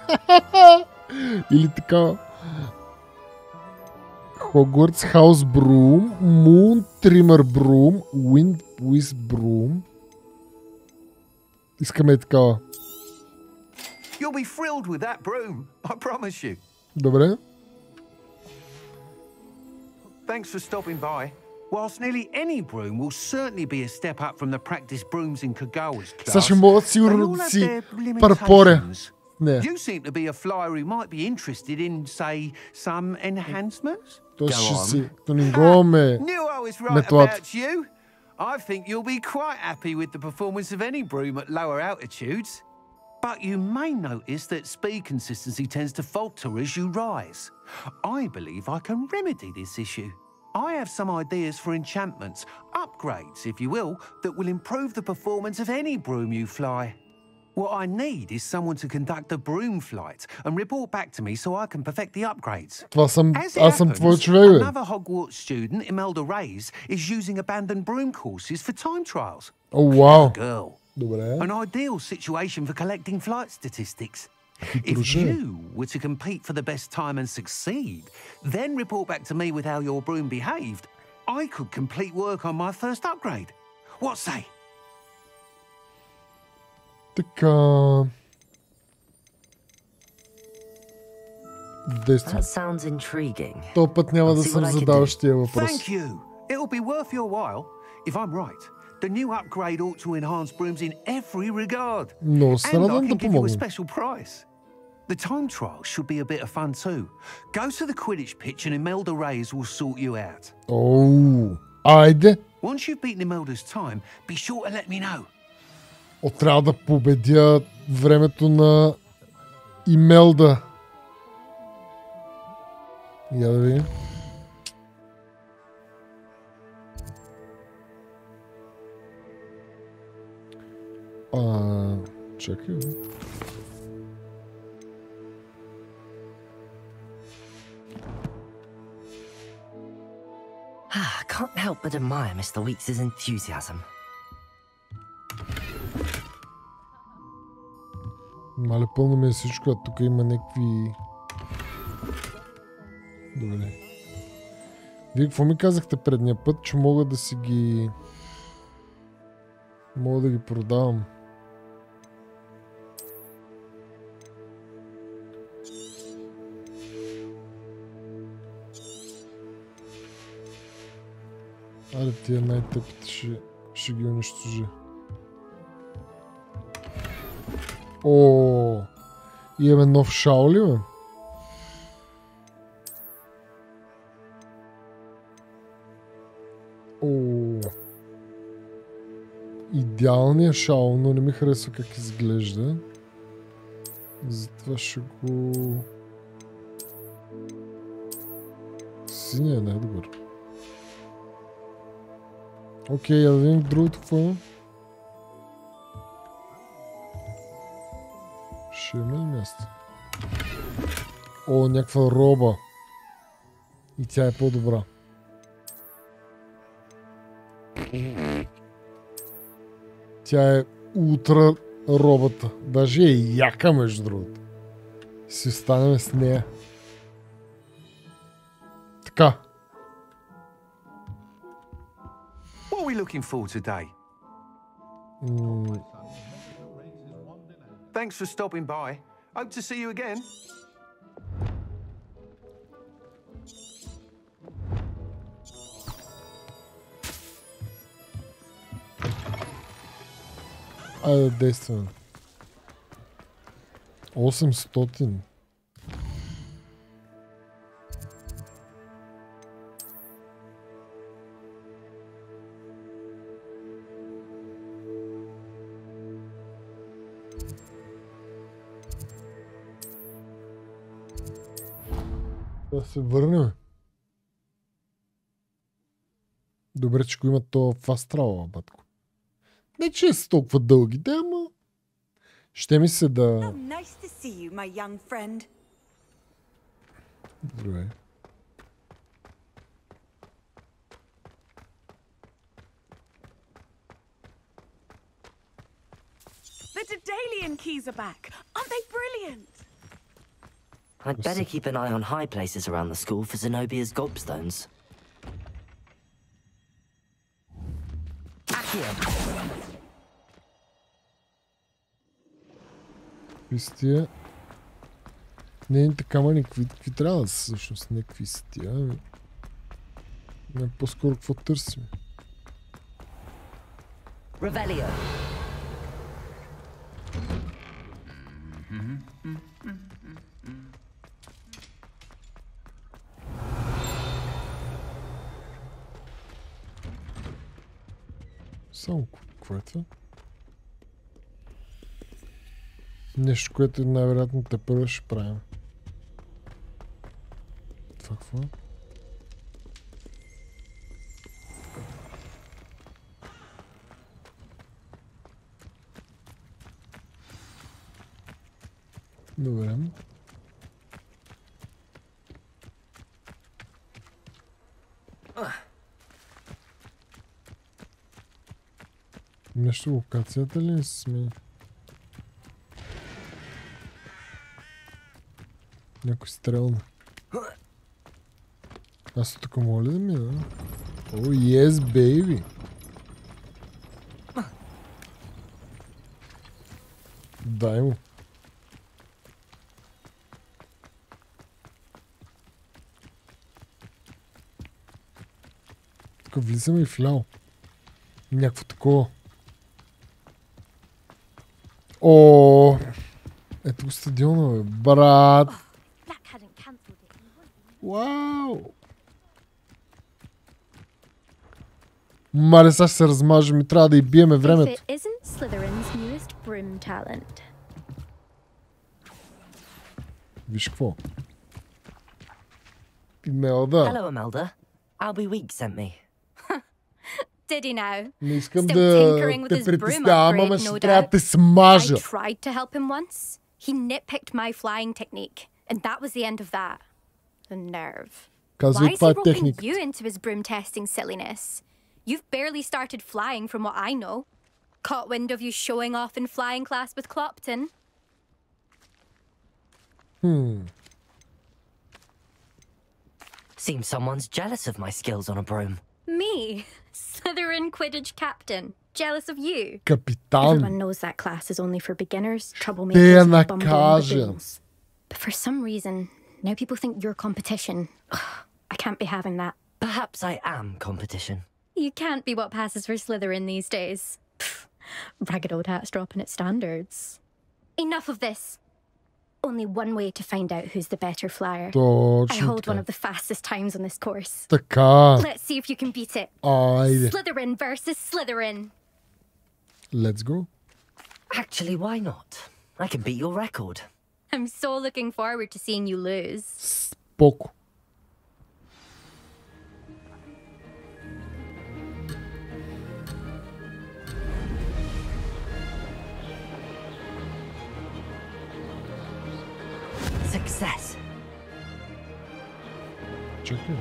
Или така. Hogwarts House Broom, Moon Trimmer Broom, Wind Whisk Broom. Искаме и такава. You'll be thrilled with that broom, I promise you. Добре. Thanks for stopping by. Whilst nearly any broom will certainly be a step up from the practice brooms in Kagawa's class, Сега ще мога сигурно да си парпоря. You seem to be a flyer who might be interested in, say, some enhancements? То ще си тунинговаме метлата. I think you'll be quite happy with the performance of any broom at lower altitudes. But you may notice that speed consistency tends to falter as you rise. I believe I can remedy this issue. I have some ideas for enchantments, upgrades, if you will, that will improve the performance of any broom you fly. What I need is someone to conduct a broom flight and report back to me so I can perfect the upgrades. Аз съм твой човек, бе. Another Hogwarts student, Imelda Reyes, is using abandoned broom courses for time trials. Oh, wow. Girl. Добре. An ideal situation for collecting flight statistics. If you were to compete for the best time and succeed, then report back to me with how your broom behaved, I could complete work on my first upgrade. What say? Така... That sounds intriguing. То път няма да съм задаващия въпрос. Thank you. It'll be worth your while. If I'm right, the new upgrade ought to enhance brooms in every regard. Но се радвам да помогна. The time trial should be a bit of fun too. Go to the Quidditch pitch and Imelda Reyes will sort you out. Oh, айде. Once you've beaten Imelda's time, be sure to let me know. Трябва да победя времето на Имелда. Я да видим. Чакай. I can't help but admire Mr. Weeks' enthusiasm. Мале, пълно ми е всичко, а тук има някакви... Добре. Вие какво ми казахте предния път, че мога да си ги... Мога да ги продавам. Аре, тия най-тъпите ще ги унищожи. О, имаме нов шао ли, бе? О, идеалният шао, но не ми харесва как изглежда. Затова ще го... Синия е най-добър. Окей, я да видим другото какво има. Ще има ли място? О, някаква роба. И тя е по-добра. Тя е ултра робата. Даже е яка, между другото. Си останем с нея. Така. What are we looking for today? Thanks for stopping by. Hope to see you again. Айде, действаме. 800. Да се върнем. Добре, че го има то фаст трава, батко. Не, че са толкова дълги, да, ама... Ще ми се да... Добре. The Daedalian keys are back. Aren't they brilliant? I'd better keep an eye on high places around the school for Zenobia's gobstones. Какви са тия? Не камъни, какви трябва да са всъщност, не какви са тия. Не по-скоро какво търсим. Ревелио. Само, какво е това? Нещо, което най-вероятно те първо ще правим. Това какво? Добре. Нещо локацията ли се смени? Някой стрелна. Аз тук мога ли да ми да? О, yes, baby! Дай му. Тук влизаме и вляво. Някакво такова. О, ето го стадиона, бе. Брат! Вау! Мале, сега ще се размажем и трябва да и биеме времето. Виж какво? Имелда. Hello, Imelda. Albie Week sent me. Did he now? Не искам да те притеснявам, ама ще трябва да те смажа. I tried to help him once. He nitpicked my flying technique, and that was the end of that. The nerve. Why is he roping you into his broom testing silliness? You've barely started flying from what I know. Caught wind of you showing off in flying class with Clopton. Seems someone's jealous of my skills on a broom. Me? Slytherin Quidditch captain. Jealous of you? Капитан. Everyone knows that class is only for beginners, troublemakers, and bumbling baboons. But for some reason, now people think you're competition. I can't be having that. Perhaps I am competition. You can't be what passes for Slytherin these days. Ragged old hat's dropping its standards. Enough of this. Only one way to find out who's the better flyer. I hold one of the fastest times on this course. Let's see if you can beat it. Slytherin versus Slytherin. Let's go. Actually, why not? I can beat your record. I'm so looking forward to seeing you lose. Споко. Success. Чакай.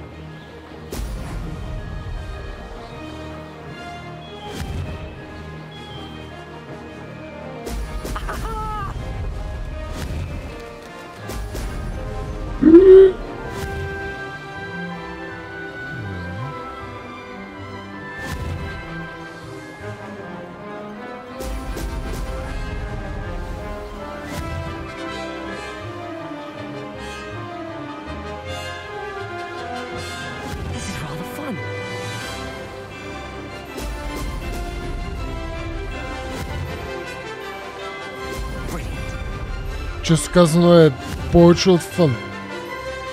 често казано е повече от фън.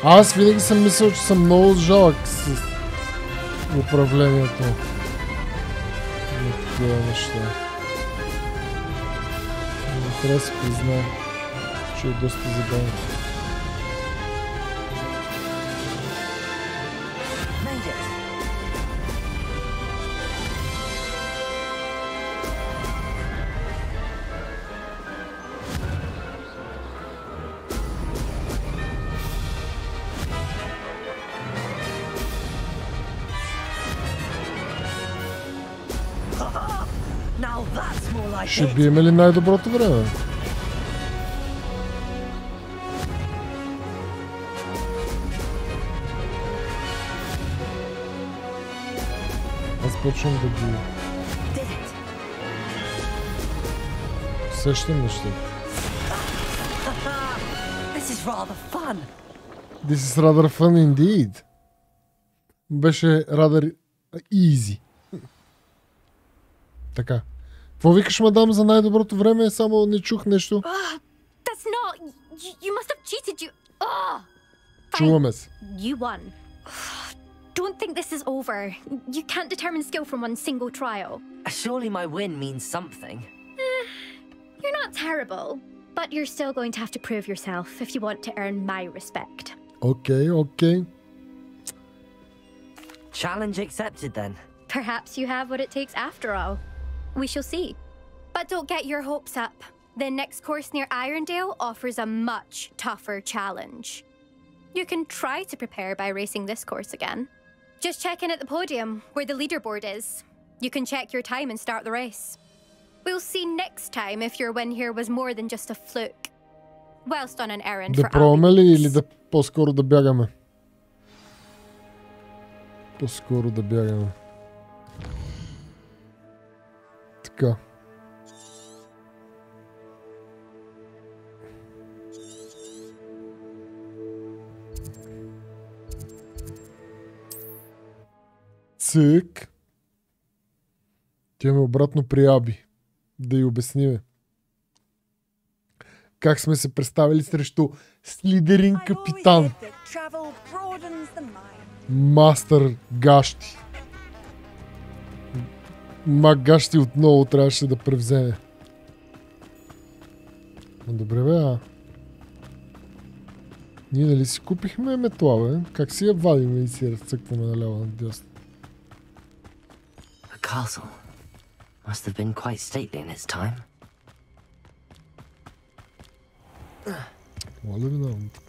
Аз винаги съм мислил, че съм много жалък с управлението на такива неща. Но трябва да си призная, че е доста забавно. Ще биеме ли най-доброто време? Аз почвам да ги... Сещам нещата. This is rather fun indeed. Беше rather easy. Така. Какво викаш, мадам, за най-доброто време? Само не чух нещо. That's not... You must have cheated, you... Чуваме се. You won. Don't think this is over. You can't determine skill from one single trial. Surely my win means something. You're not terrible, but you're still going to have to prove yourself if you want to earn my respect. Okay, okay. Challenge accepted then. Perhaps you have what it takes after all. We shall see. But don't get your hopes up. The next course near Irondale offers a much tougher challenge. You can try to prepare by racing this course again. Just check in at the podium, where the leaderboard is. You can check your time and start the race. We'll see next time if your win here was more than just a fluke. Whilst on an errand for... Да пробваме ли или да по-скоро да бягаме? По-скоро да бягаме. Така. Цък. Тя ме обратно при Аби. Да й обясниме. Как сме се представили срещу Слидерин капитан. Мастър Гащи. Мак Гащи отново трябваше да превземе. Добре бе, Ние нали си купихме метла, бе? Как си я вадиме и си я разцъкваме наляво надясно? The castle must have been quite stately in its time. Мога да ви давам тук.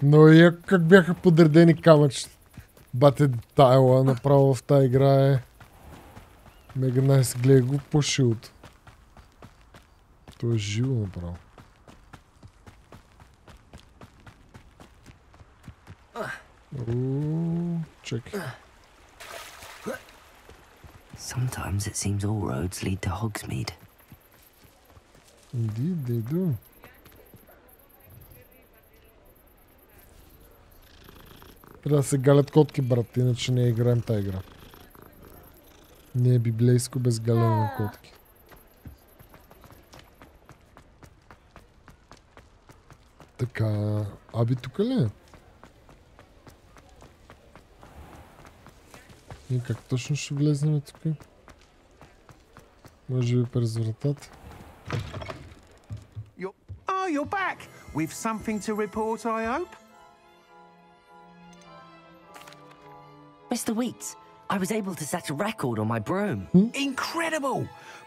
Но и как бяха подредени камъчета. Бате детайла направо в тази игра е мега найс. Гледай го по шилото. То е живо направо. Чекай. Sometimes it seems all roads lead to Hogsmeade. Indeed, they do. Трябва да се галят котки, брат, иначе не играем тази игра. Не е библейско без галене на котки. Така, Аби тук ли е? И как точно ще влезнем тук? Може би през вратата. You're back! With something to report, I hope? Mr. Weeks, I was able to set a record on my broom. Incredible!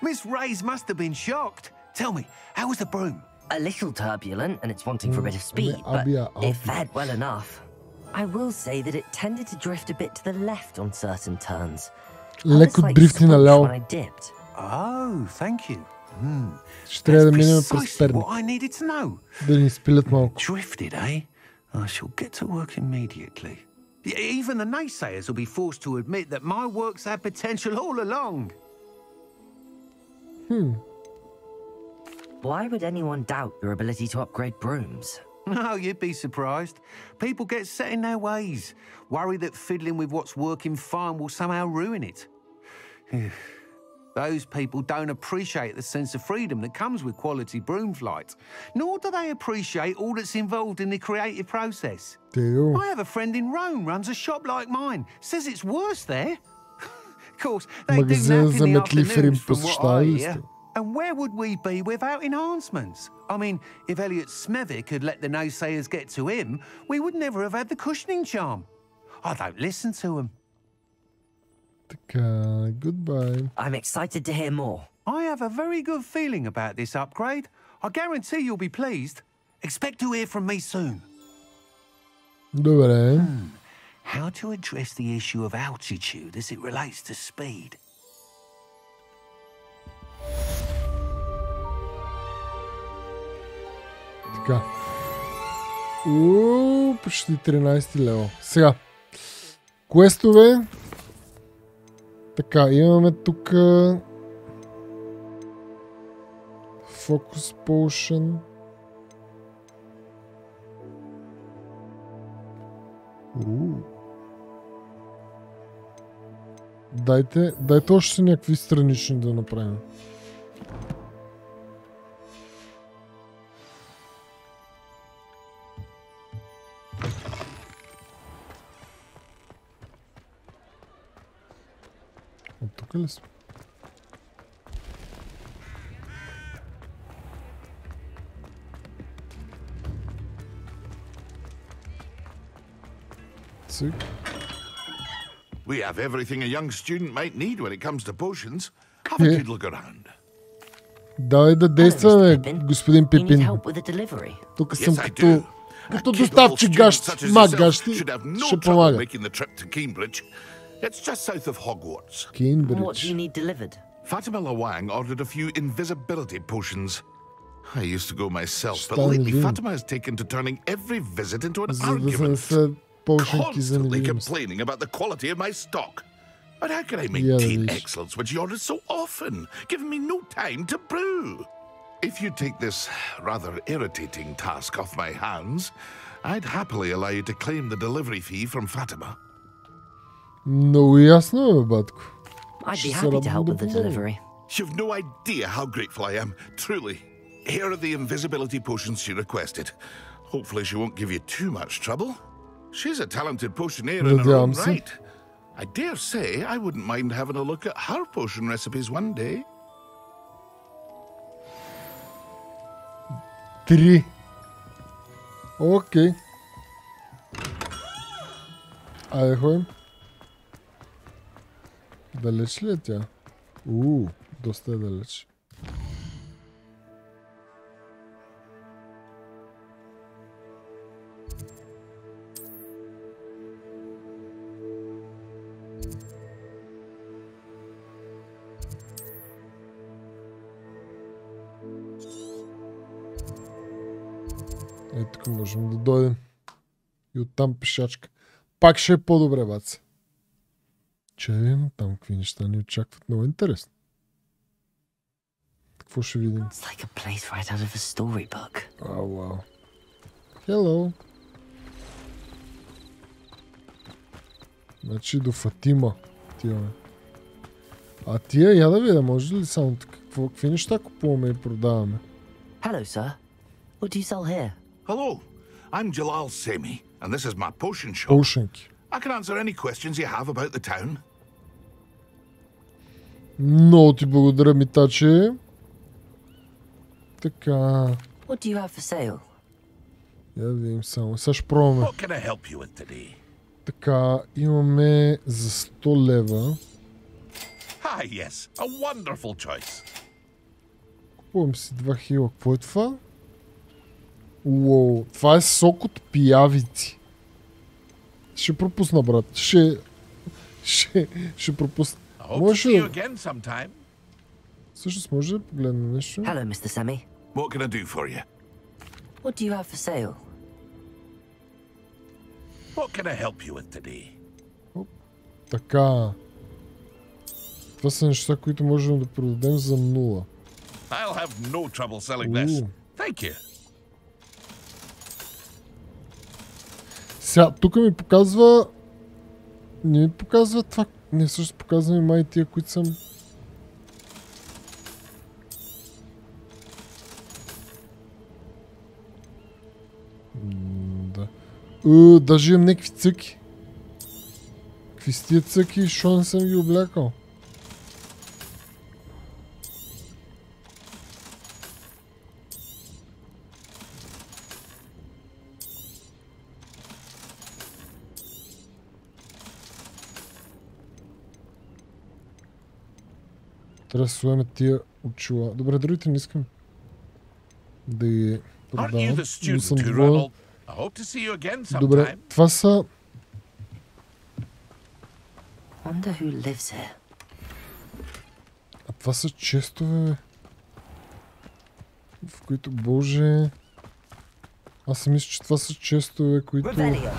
Miss Reyes must have been shocked. Tell me, how was the broom? A little turbulent and it's wanting for a bit of speed, but it fared well enough. I will say that it tended to drift a bit to the left on certain turns. Леко дрифти наляво. Oh, thank you. Ще трябва да минем през Перник. Да ни спилят малко. Drifted, eh? I shall get to work immediately. Even the naysayers will be forced to admit that my work's had potential all along. Why would anyone doubt your ability to upgrade brooms? No, you'd be surprised. People get set in their ways, worry that fiddling with what's working fine will somehow ruin it. Those people don't appreciate the sense of freedom that comes with quality broom flight, nor do they appreciate all that's involved in the creative process. I have a friend in Rome runs a shop like mine, says it's worse there. Of course, they do nap in the afternoons from what I hear. And where would we be without enhancements? I mean, if Elliot Smethwick had let the naysayers get to him, we would never have had the cushioning charm. I don't listen to him. Goodbye. I'm excited to hear more. I have a very good feeling about this upgrade. I guarantee you'll be pleased. Expect to hear from me soon. Добре. How to address the issue of altitude as it relates to speed. Така. Почти 13 лева. Сега. Квестове. Така, имаме тук Focus Potion. Дайте още някакви странични да направим. От тук ли сме? Цик. We have everything a young student might need when it comes to potions. Have a good look around. Давай да действаме, господин Пипин. Тук съм като доставчик маг гащи. Ще помага. It's just south of Hogwarts. What do you need delivered? Fatima Lawang ordered a few invisibility potions. I used to go myself, but lately Fatima has taken to turning every visit into an argument. Constantly complaining about the quality of my stock. But how can I maintain excellence when she orders so often, giving me no time to brew? If you take this rather irritating task off my hands, I'd happily allow you to claim the delivery fee from Fatima. Много ясно, батко. I'd be happy to help with the delivery. You've no idea how grateful I am, truly. Here are the invisibility potions she requested. Hopefully she won't give you too much trouble. She's a talented potioneer in her own right. I dare say I wouldn't mind having a look at her potion recipes one day. 3. Окей. Айде ходим. Далеч ли е тя? Доста е далеч. Ето тук можем да дойдем. И оттам пешачка. Пак ще е по-добре, баце. Че, там какви неща ни очакват. Много интересно. Какво ще видим? Вау. Hello. Значи до Фатима отиваме. А тия, я да видя, може ли само така? Какви неща купуваме и продаваме? Hello, sir. What do you sell here? Hello, I'm Jalal Semi, and this is my potion shop. Potionки. I can answer any questions you have about the town. Много ти благодаря, митаче. Така. What do you have for sale? Я да видим само. Сега ще пробваме. What can I help you with today? Така, имаме за 100 лева. Ah, yes, a wonderful choice. Купувам си 2 хила. Какво е това? Уоу, това е сок от пиявици. Ще пропусна, брат. Ще пропусна. Може да... Всъщност може да погледна нещо. Hello, Mr. Semi. What can I do for you? What do you have for sale? What can I help you with today? Така. Това са неща, които можем да продадем за 0. I'll have no trouble selling this. Thank you. Сега, тук ми показва... Не ми показва това... Не, също показва ми май тия, които съм... Да. Даже имам някакви цъки. Какви с тия цъки, що не съм ги облякал? Трябва да слагаме тия очила. Добре, другите не искам да ги продавам. Но съм доволен. Добре, това са... А това са честове, в които, боже... Аз си мисля, че това са честове, които... Трябва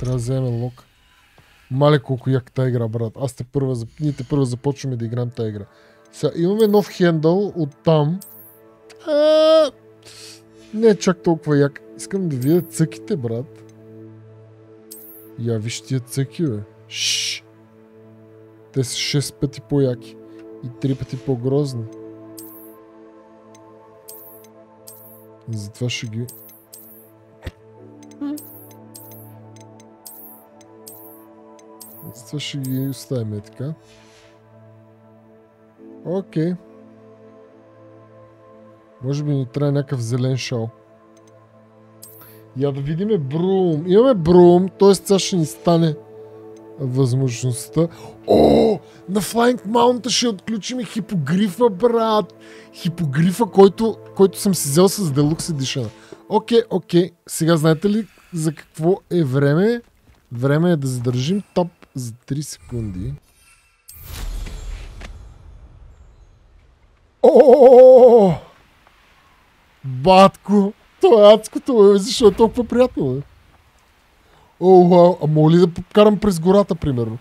да вземем лок. Мале колко як тая игра, брат. Ние те първа започваме да играем тая игра. Сега имаме нов хендъл от там. Не е чак толкова як. Искам да видя цъките, брат. Я виж тия цъки, бе. Шшш. Те са 6 пъти по-яки. И 3 пъти по-грозни. Затова ще ги... Затова ще ги оставим така. Окей. Може би ни трябва някакъв зелен шал. Я да видиме брум. Имаме брум, т.е. сега ще ни стане възможността. О! На Flying Mount ще отключим и хипогрифа, брат! Хипогрифа, който съм си взел с Deluxe Edition. Окей. Сега знаете ли за какво е време? Време е да задържим топ за 3 секунди. О! Батко! Това е адското, защо е толкова приятно, бе? О, вау! А мога ли да покарам през гората, примерно?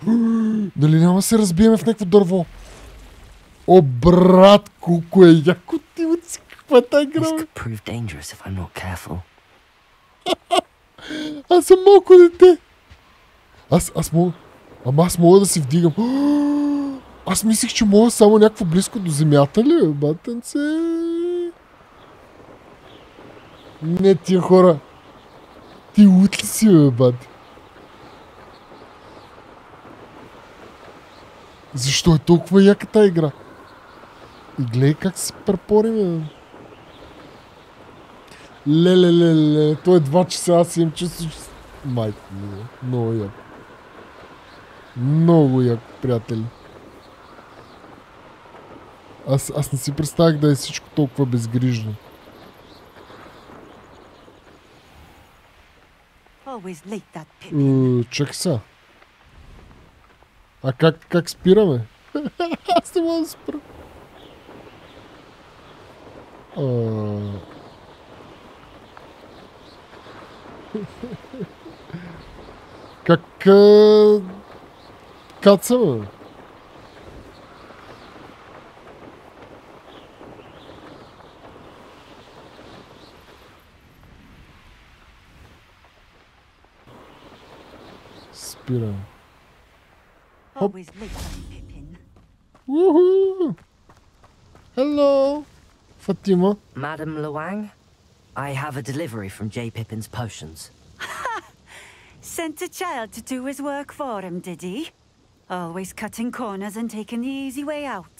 Дали няма да се разбиеме в някакво дърво? О, брат, колко е яко ти от си, каква е тази игра, бе? Аз съм малко дете. Аз мога... Ама аз мога да си вдигам. Аз мислих, че мога само някакво близко до земята ли, батенце? Не, тия хора. Ти лут ли си, бе, бат? Защо е толкова яка тази игра? И гледай как се препорим, бе. Леле. То е 2 часа, аз им чувствам, че... Майко, много яко. Много яко, приятели. Аз не си представях да е всичко толкова безгрижно. Чакай сега. А как спираме? Аз не мога да спра. Как кацаме? Спираме. Хоп. Woohoo! Hello, Fatima. Madam Luang, I have a delivery from J. Pippin's potions. Sent a child to do his work for him, did he? Always cutting corners and taking the easy way out.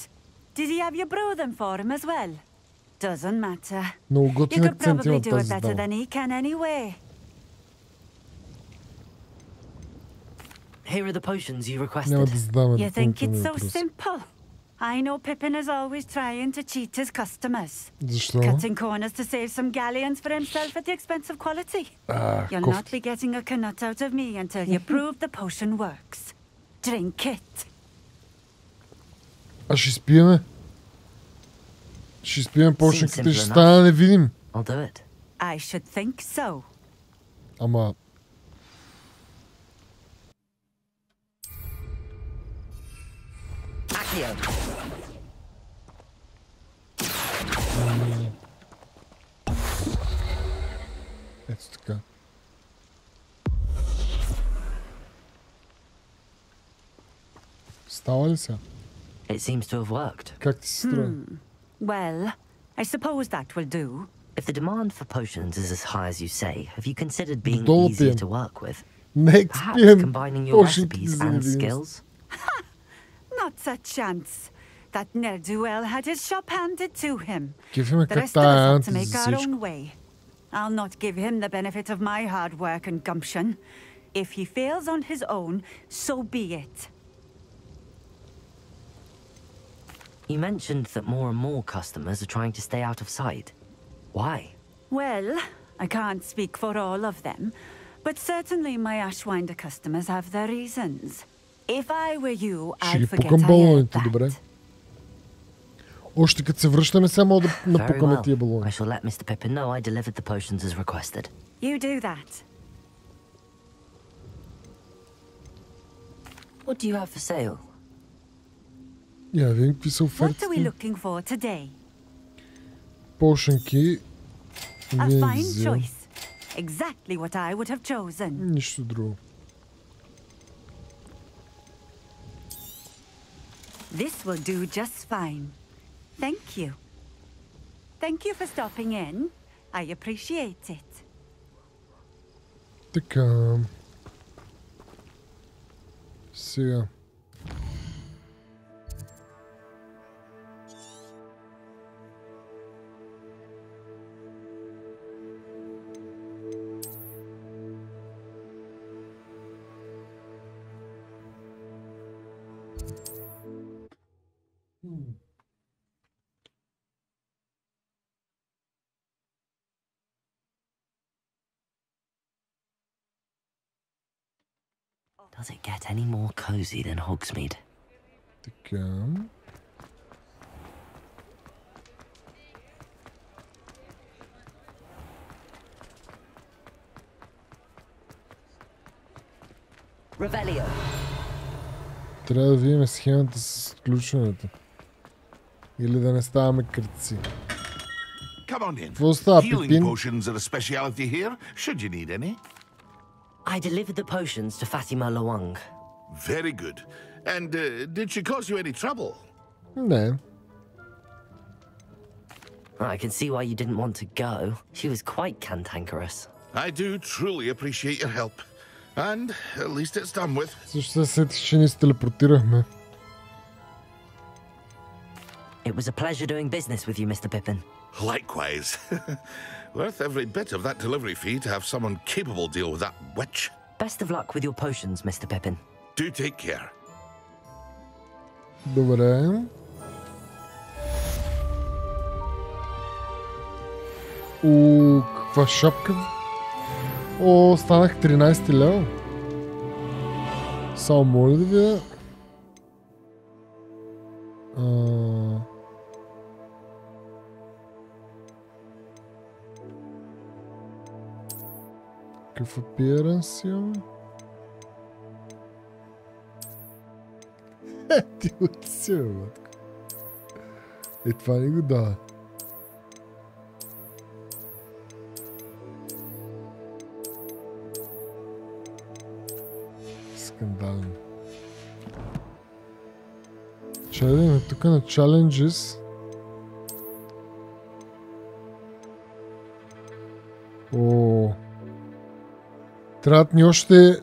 Did he have you brew them for him as well? Doesn't matter. You could probably do it better than he can anyway. Here are the potions you requested. You think it's so simple? I know Pippin is always trying to cheat his customers. Cutting corners to save some galleons for himself at the expense of quality. You'll not be getting a canut out of me until you prove the potion works. Drink it. А ще спиеме? Ще спиеме почнеките и ще стана невидим. I should think so. Ама... Ето така. Става ли сега? It seems to have worked. Как ти се струва? Well, I suppose that will do. If the demand for potions is as high as you say, have you considered being easier to work with? Perhaps combining your recipes and skills? Not a chance. That ne'er-do-well had his shop handed to him. The rest of us have to make our own way. I'll not give him the benefit of my hard work and gumption. If he fails on his own, so be it. You mentioned that more and more customers are trying to stay out of sight. Why? Well, I can't speak for all of them, but certainly my Ashwinder customers have their reasons. If I were you, I'd forget I heard that. Още като се връщаме, сега мога да напукаме тия балони. I shall let Mr. Pippin know I delivered the potions as requested. You do that. What do you have for sale? Я видим какви са офертите. What are we looking for today? Пошенки. A fine choice. Exactly what I would have chosen. Нищо друго. This will do just fine. Thank you. Thank you for stopping in. I appreciate it. Така. Сега. Does it get any more cozy than Hogsmeade? Така. Revelio. Трябва да видим схемата с включването. Или да не ставаме кръци. Come on in. Какво става, Healing Пипин? potions are a speciality here, should you need any. I delivered the potions to Fatima Lawang. Very good. And did she cause you any trouble? Не. I can see why you didn't want to go. She was quite cantankerous. I do truly appreciate your help. And at least it's done with. Също се сетих, че ни се телепортирахме. It was a pleasure doing business with you, Mr. Pippin. Likewise. Worth every bit of that delivery fee to have someone capable deal with that witch. Best of luck with your potions, Mr. Pippin. Do take care. Добре. Каква шапка? О, станах 13 лева. Само моля да видя. Какъв апиеранс имаме? Ти от си, матко. Това ни го дава. Скандално. Чай да има тук на Challenges. Трябват ни още 6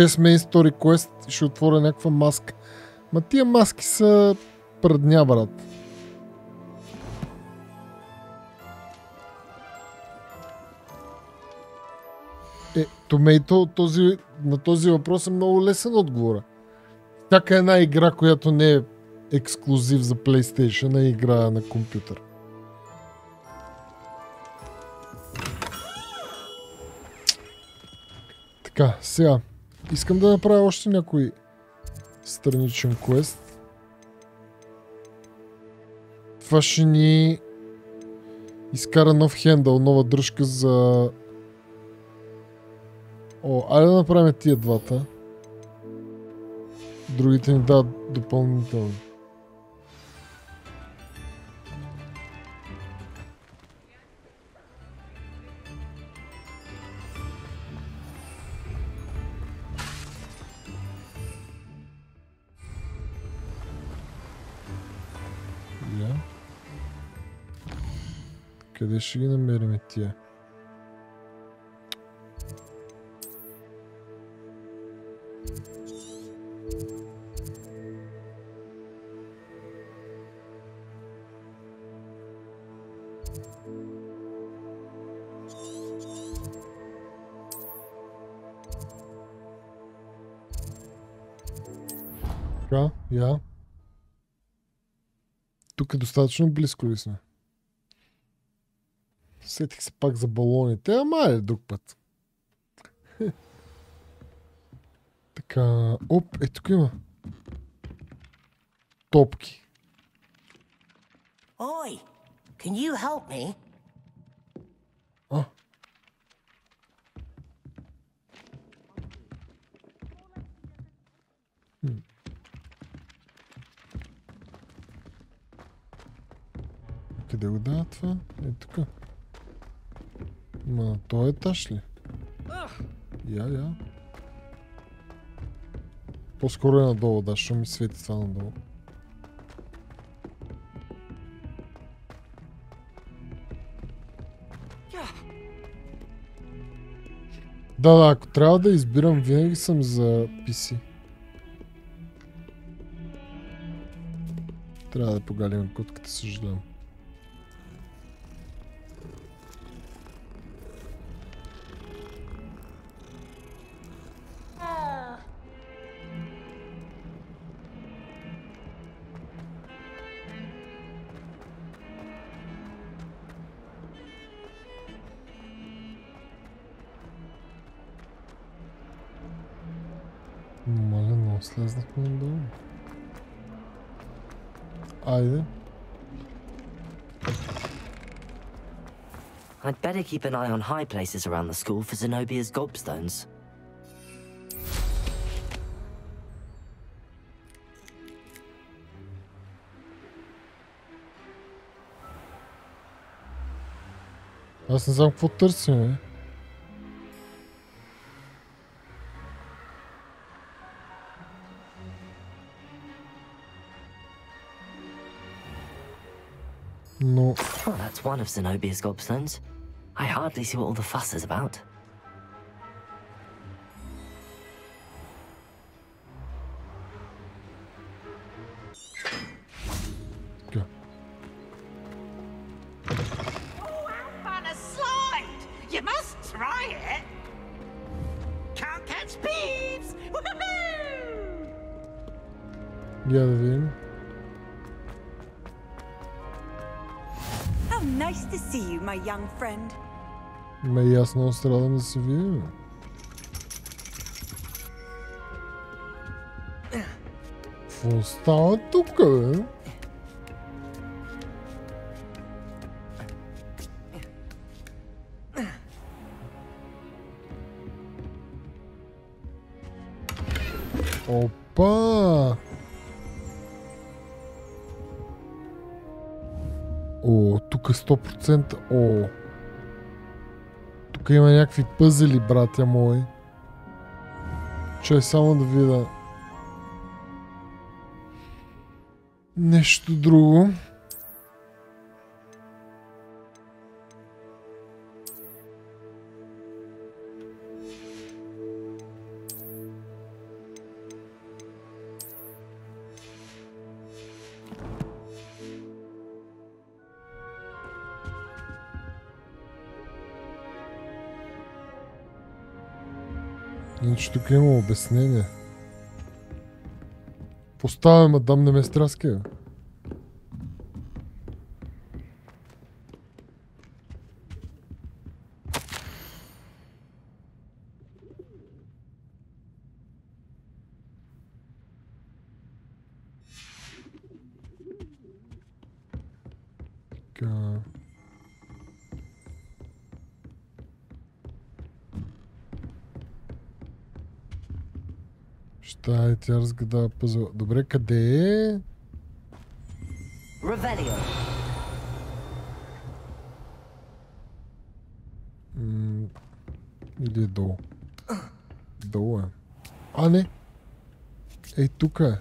main story quest и ще отворя някаква маска. Ма тия маски са прадня, брат. Томейто, на този въпрос е много лесен отговор. Всяка една игра, която не е ексклузив за PlayStation, е игра на компютър. Така, сега. Искам да направя още някой страничен квест. Това ще ни изкара нов хендъл, нова дръжка за... айде да направим тия двата. Другите ни дадат допълнително. Къде ще ги намерим тия? Така, я. Тук е достатъчно близко ли сме? Сетих се пак за балоните, ама е друг път. Така, оп, е тук има. Топки. Oi, can you help me? А. Къде го дава това? Е тук. Ма, той етаж ли? Я. По-скоро е надолу, да, що ми свети това надолу. Да, ако трябва да избирам, винаги съм за PC. Трябва да погалим котката, съжалявам. Малено, слезнахме надолу. Айде. I'd better keep an eye on high places around the school for Zenobia's gobstones. Аз не знам какво търсим, бе. No. Oh, that's one of Zenobia's gobstones. I hardly see what all the fuss is about. Go. Oh, out on a slide! You must try it! Can't catch thieves! Woohoo! Я да видим. Nice to see you, my young friend. Ме ясно страдам да се видим. Какво става тук, бе? Опа! О, тук е 100%. О! Тук има някакви пъзели, братя мои. Чай само да видя нещо друго. Иначе тук има обяснение. Поставя, мадам, не ме страски, бе. Щай, тя разгадава пъзъл. Добре, къде е? Ревелио. Или е долу? Долу е. А, не! Ей, тук е.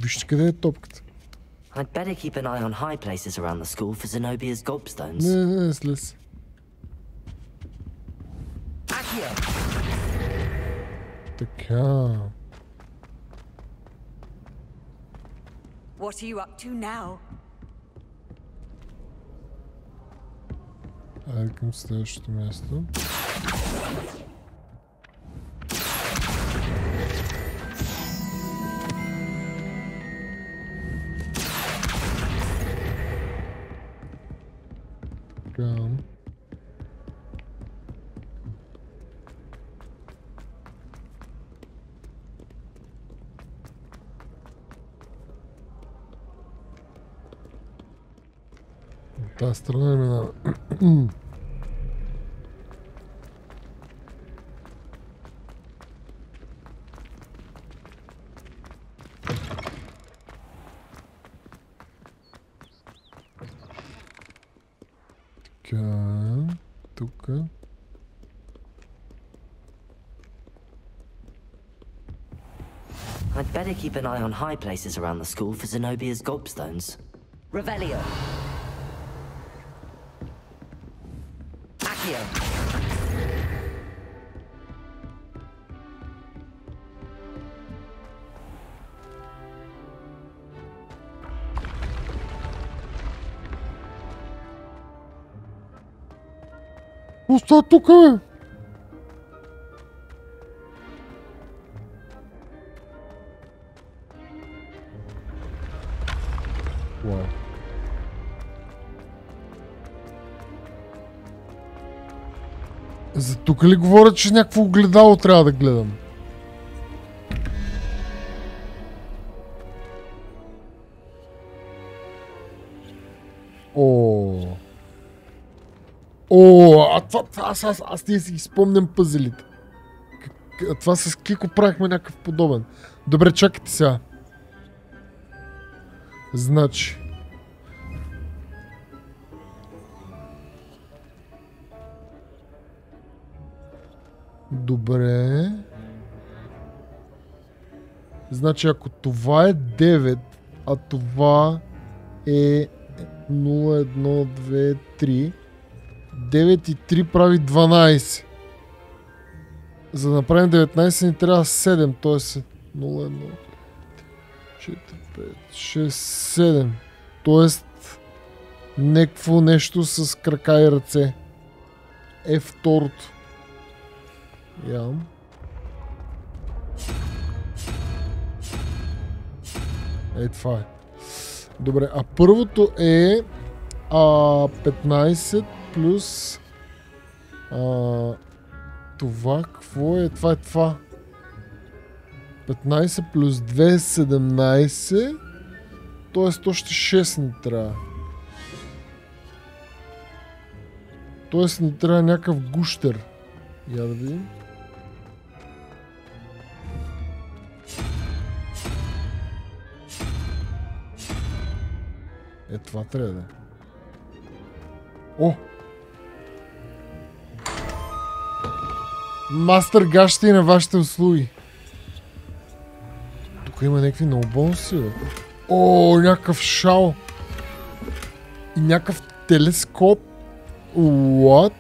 Вижте къде е топката. I'd better keep an eye on high places around the school for Zenobia's gobstones. Не, слез. Така. What are you up to now? Айде към следващото място. Така. От тази страна минава. Тук. I'd better keep an eye on high places around the school for Zenobia's gobstones. Revelio. Accio. Оста тук, бе! Вау. За тук ли говорят, че някакво огледало трябва да гледам? Аз не си спомням пъзелите. Това с Кико правихме някакъв подобен. Добре, чакайте сега. Значи. Добре. Значи ако това е 9, а това е 0, 1, 2, 3. 9 и 3 прави 12. За да направим 19 ни трябва 7, т.е. 0, 1, 4, 5, 6, 7. Т.е. някакво нещо с крака и ръце. Е второто. Ям. Е, това е. Добре, а първото е 15 плюс това какво е? Това е това. 15 плюс 2 е 17. Тоест още 6 ни трябва. Тоест ни трябва някакъв гущер. Я да видим. Е, това трябва да е. О! Мастър гащи на вашите услуги. Тук има някакви много бонуси, бе. О, някакъв шал. И някакъв телескоп. What?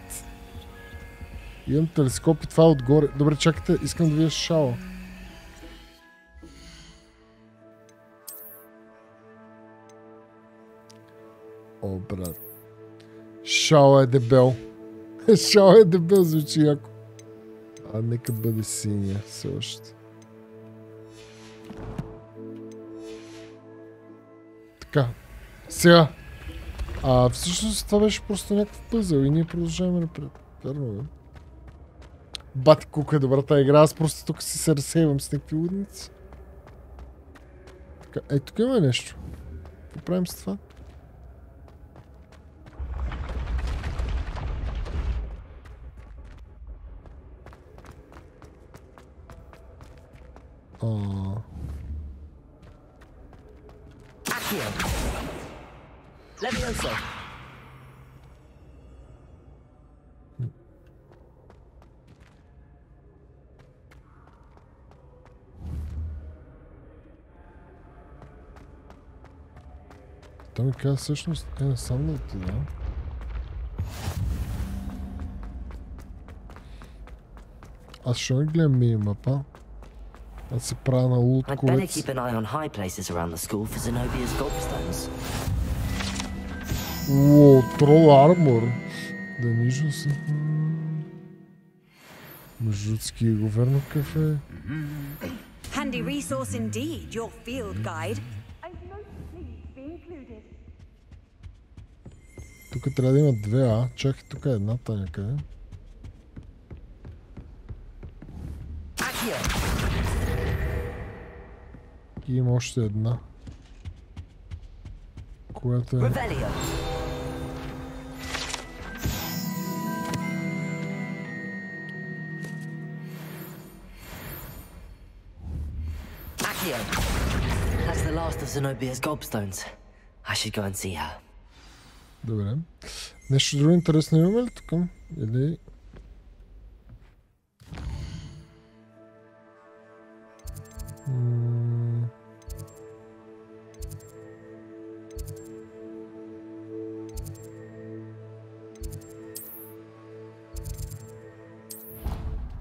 Имам телескоп и това отгоре. Добре, чакайте, искам да видя шала. О, брат. Шала е дебел. Шала е дебел, звучи яко. А нека бъде синия все още. Така. Сега. Всъщност това беше просто някакъв пъзъл и ние продължаваме напред. Верно, бе? Бати, колко е добра тази игра. Аз просто тук си се разсейвам с някакви лудници. Така, ей, тук има нещо. Какво правим с това? Leviosa. Той ми каза всъщност, не сам да отида. Аз ще не гледам минимапа. Аз се правя на лутковец. Уоу, трол армор. Да нищо се. Мъжутски го верно кафе. Handy resource indeed, your field guide. Тук трябва да има две, чакай, тук е едната някъде. И има още една. Която е... That's the last of Zenobia's gobstones. I should go and see her. Добре. Нещо друго интересно имаме ли тук? Или...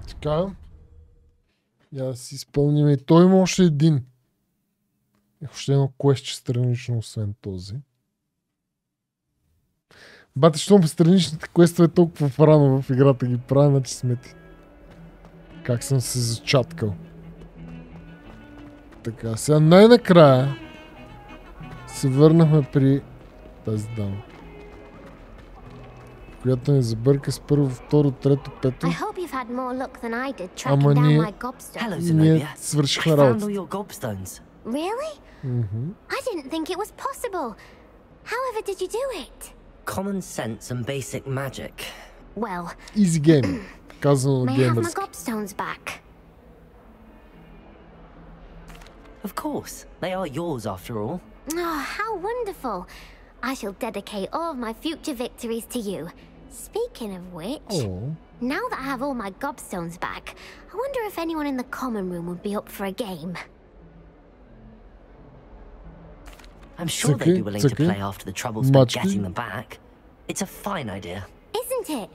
Така. Я да си изпълним и той има още един. Още едно квестче странично, освен този. Бате, щом страничните квестове толкова рано в играта ги правя, значи смети. Как съм се зачаткал. Така, сега най-накрая се върнахме при тази дама, която ни забърка с първо, второ, трето, пето. Ама ние свършихме работа. Really? I didn't think it was possible. However did you do it? Common sense and basic magic. Well, easy game. Казано may I have my геймърски. gobstones back? Of course. They are yours after all. Oh, how wonderful. I shall dedicate all of my future victories to you. Speaking of which, now that I have all my gobstones back, I wonder if anyone in the common room would be up for a game. I'm sure they'd be willing to play after the trouble's been getting them back. It's a fine idea. Isn't it?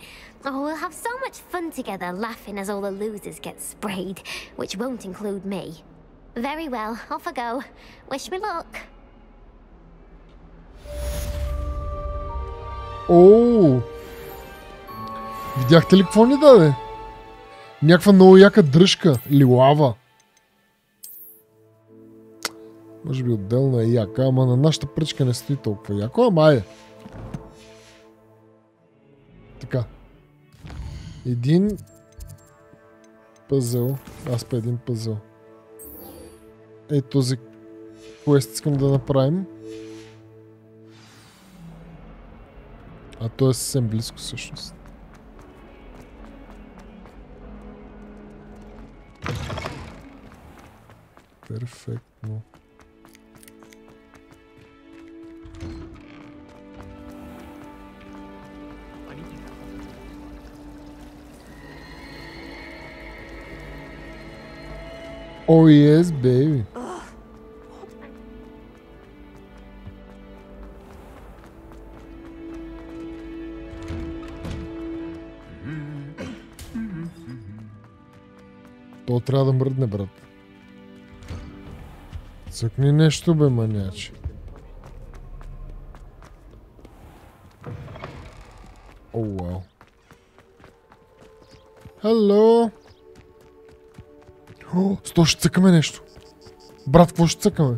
Oh, we'll have so much fun together laughing as all the losers get sprayed, which won't include me. Very well, off I go. Wish me luck. Ооо! Видяхте ли какво ни даде? Някаква много яка дръжка или лава. Може би отделна е яка, ама на нашата пръчка не стои толкова яко, ама айде. Така. Един пъзъл. Аз па един пъзъл. Ей, този квест искам да направим. А то е съвсем близко всъщност. Перфектно. Oh yes, baby. То трябва да мръдне, брат. Цъкни нещо, бе, маняче. О, вау. Hello. О, сто ще цъкаме нещо. Брат, какво ще цъкаме?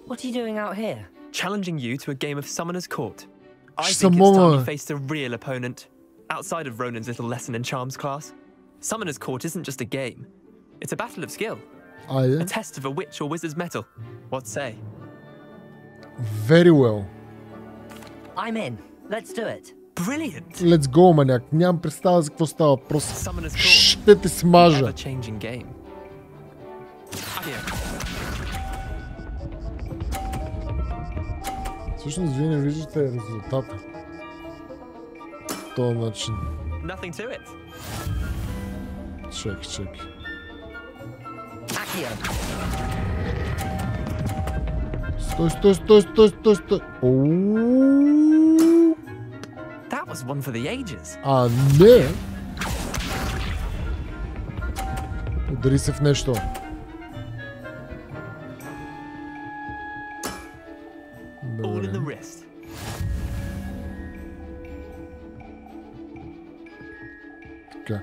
What are you doing out here? Challenging you to a game of Summoner's Court. I think it's time you faced a real opponent. Outside of Ronan's little lesson in charms class. Summoner's Court isn't just a game. It's a battle of skill. A test of a witch or wizard's mettle. What say? Very well. I'm in. Let's do it. Brilliant. Let's go, маняк. Нямам представа за какво става въпрос. Ще те смажа. Ever-changing game. Всъщност вие не виждате резултата. Този начин. Nothing to it. Чеки. Стой. That was one for the ages. А не. Удари се в нещо. All in the wrist. Така.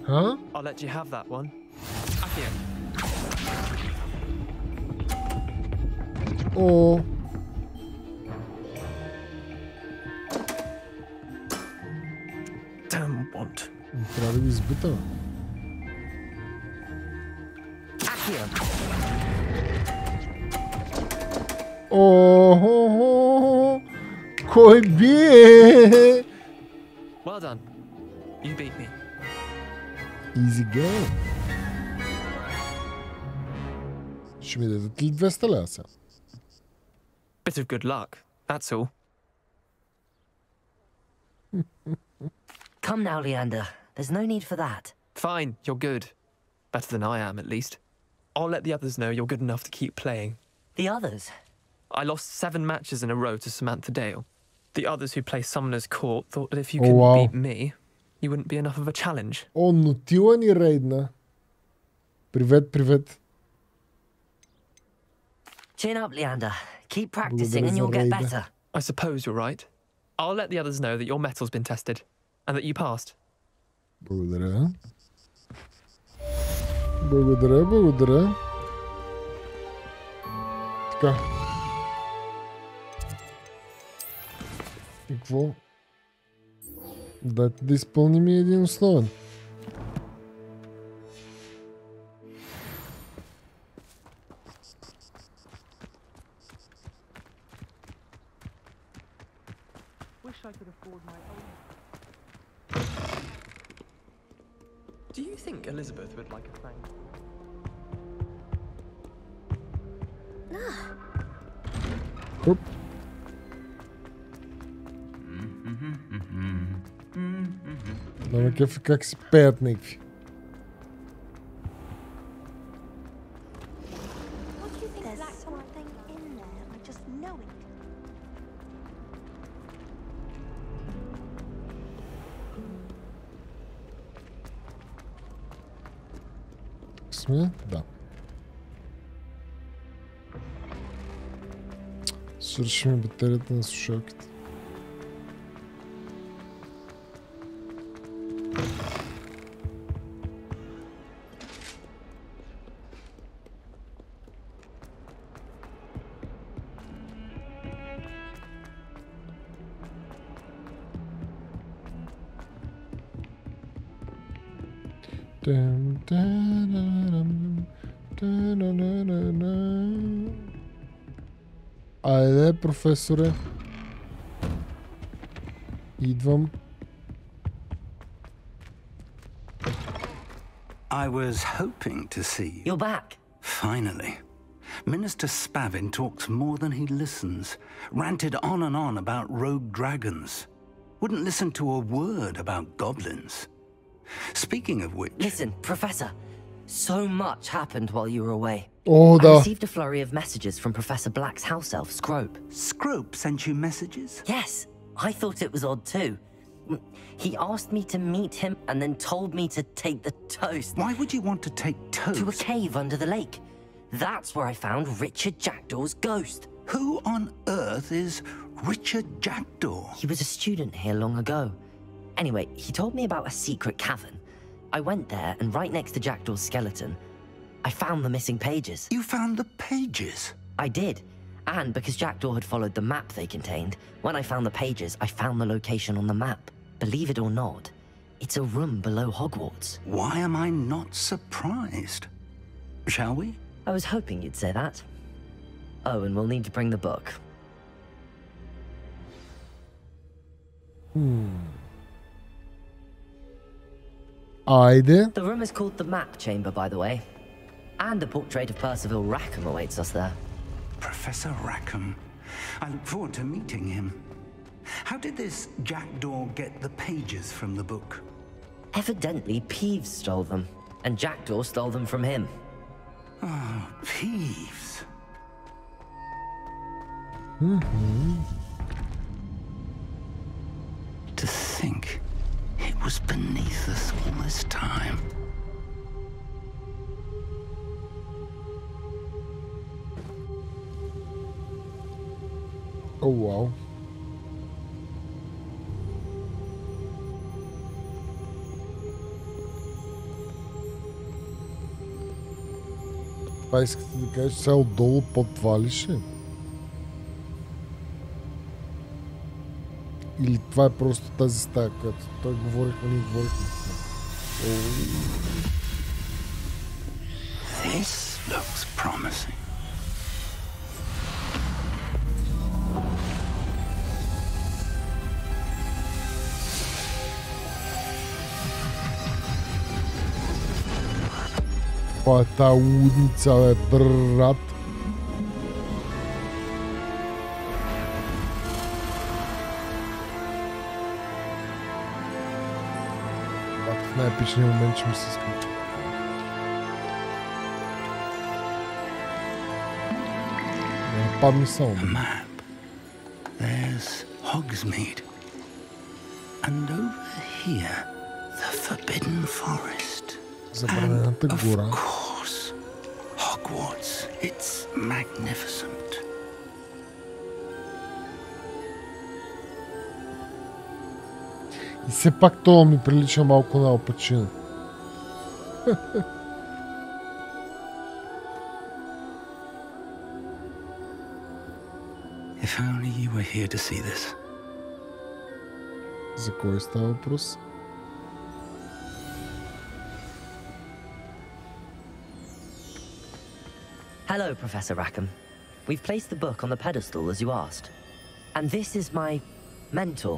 Huh? I'll let you have that one. Akio. О. Damn want. Трябва да ги избита. Akio. О, кой бие? Well done. You beat me. Easy game. Ще ми дадат ли 200 лева сега? Bit of good luck, that's all. Come now, Leander. There's no need for that. Fine, you're good. Better than I am, at least. I'll let the others know you're good enough to keep playing. The others? I lost 7 matches in a row to Samantha Dale. The others who play Summoner's Court thought that if you couldn't beat me, you wouldn't be enough of a challenge. О, Нотила ни рейдна. Привет. Chin up, Leander. Keep practicing and you'll get better. I suppose you're right. I'll let the others know that your metal's been tested and that you passed. Благодаря. Така. И какво? Дайте да изпълним и един основен. Do you think Elizabeth would like a thank? Оп. Да, как си пеят някакви. Сме? Да. Свършим батерията на слушалките. Айде, професоре. Идвам. I was hoping to see you. You're back. Finally. Minister Spavin talks more than he listens. Ranted on and on about rogue dragons. Wouldn't listen to a word about goblins. Speaking of which... Listen, Professor. So much happened while you were away. I received a flurry of messages from Professor Black's house elf, Scrope. Scrope sent you messages? Yes. I thought it was odd too. He asked me to meet him and then told me to take the toast. Why would you want to take toast? To a cave under the lake. That's where I found Richard Jackdaw's ghost. Who on earth is Richard Jackdaw? He was a student here long ago. Anyway, he told me about a secret cavern. I went there, and right next to Jackdaw's skeleton, I found the missing pages. You found the pages? I did. And because Jackdaw had followed the map they contained, when I found the pages, I found the location on the map. Believe it or not, it's a room below Hogwarts. Why am I not surprised? Shall we? I was hoping you'd say that. Oh, and we'll need to bring the book. Айде. The room is called the Map Chamber, by the way. And a portrait of Percival Rackham awaits us there. Professor Rackham. I look forward to meeting him. How did this Jackdaw get the pages from the book? Evidently, Peeves stole them, and Jackdaw stole them from him. Oh, Peeves. To think it was beneath us all this time. Oh, wow. Това искате да кажеш, че сега отдолу под това ли ще? Или това е просто тази стая, която той говорихме, ние говорихме. This looks promising. Това е тая лудница, бе, брат. Това в най-епичния момент ще ми се случи. Не падни само. There's Hogsmeade. And over here, the Forbidden Forest. Забранената гора. Of course, Hogwarts. It's magnificent. И все пак това ми прилича малко на Ал Пачино. If only you were here to see this. За кой става въпрос? Hello, Professor Rackham. We've placed the book on the pedestal as you asked. And this is my mentor,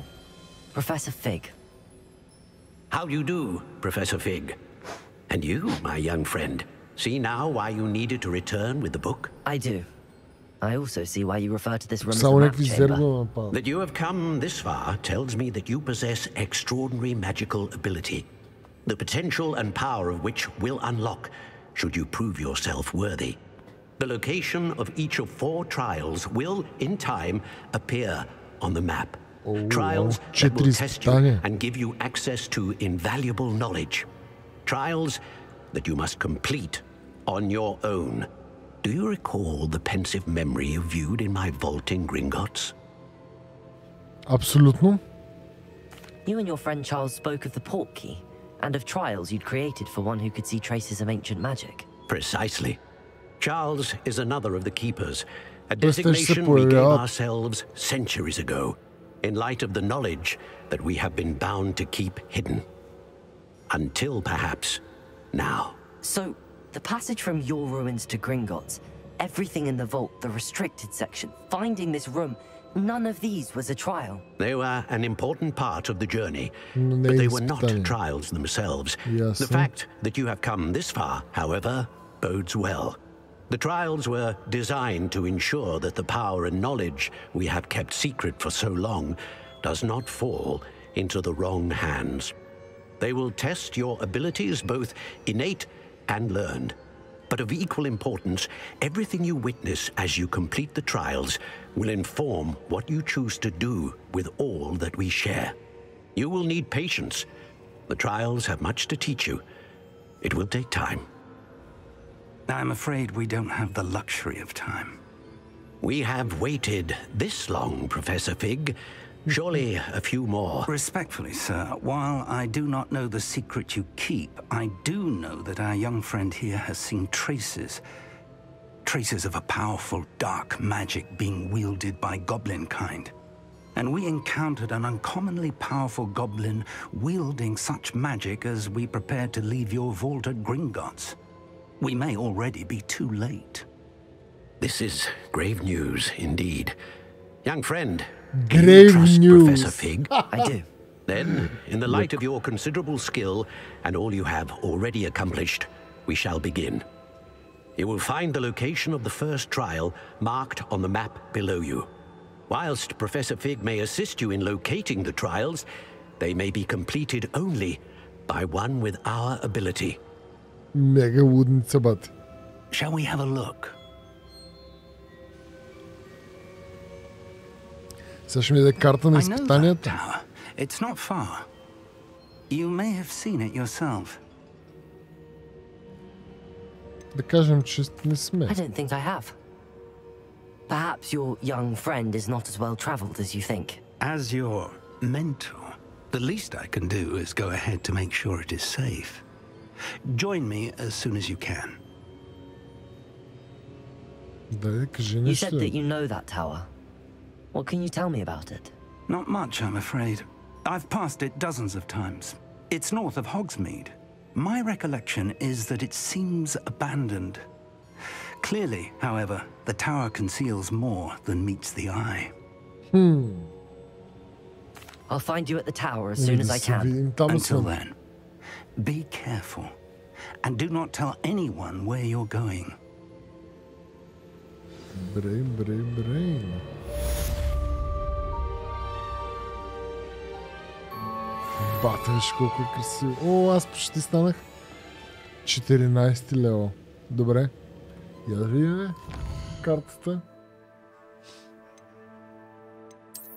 Professor Fig. How do you do, Professor Fig? And you, my young friend, see now why you needed to return with the book? I do. I also see why you refer to this room as a map chamber. That you have come this far tells me that you possess extraordinary magical ability, the potential and power of which will unlock should you prove yourself worthy. The location of each of 4 trials will, in time, appear on the map. Trials that will test you and give you access to invaluable knowledge. Trials that you must complete on your own. Do you recall the pensive memory you viewed in my vault in Gringotts? Absolutely. You and your friend Charles spoke of the portkey and of trials you'd created for one who could see traces of ancient magic. Precisely. Charles is another of the keepers, a designation we gave ourselves centuries ago, in light of the knowledge that we have been bound to keep hidden. Until perhaps now. So, the passage from your ruins to Gringotts, everything in the vault, the restricted section, finding this room, none of these was a trial. They were an important part of the journey, but they were not trials themselves. Yes, the fact that you have come this far, however, bodes well. The trials were designed to ensure that the power and knowledge we have kept secret for so long does not fall into the wrong hands. They will test your abilities, both innate and learned. But of equal importance, everything you witness as you complete the trials will inform what you choose to do with all that we share. You will need patience. The trials have much to teach you. It will take time. I'm afraid we don't have the luxury of time. We have waited this long, Professor Fig. Surely a few more. Respectfully, sir, while I do not know the secret you keep, I do know that our young friend here has seen traces of a powerful dark magic being wielded by goblin kind. And we encountered an uncommonly powerful goblin wielding such magic as we prepared to leave your vault at Gringotts. We may already be too late. This is grave news indeed. Young friend, grave news. Professor Fig? I do. Then, in the light of your considerable skill and all you have already accomplished, we shall begin. You will find the location of the first trial marked on the map below you. Whilst Professor Fig may assist you in locating the trials, they may be completed only by one with our ability. Мега лудница, бати. Shall we have a look? Сега ще ми даде карта на изпитанията. It's not far. You may have seen it yourself. Да кажем, че не сме. I don't think I have. Perhaps your young friend is not as well traveled as you think. As your mentor, the least I can do is go ahead to make sure it is safe. Join me as soon as you can. You said that you know that tower. What can you tell me about it? Not much, I'm afraid. I've passed it dozens of times. It's north of Hogsmeade. My recollection is that it seems abandoned. Clearly, however, the tower conceals more than meets the eye. I'll find you at the tower as soon as I can. Until then, be careful and do not tell anyone where you're going. Brain. Бата, виж колко е красиво. О, аз почти станах 14 лево. Добре. Я да видим картата.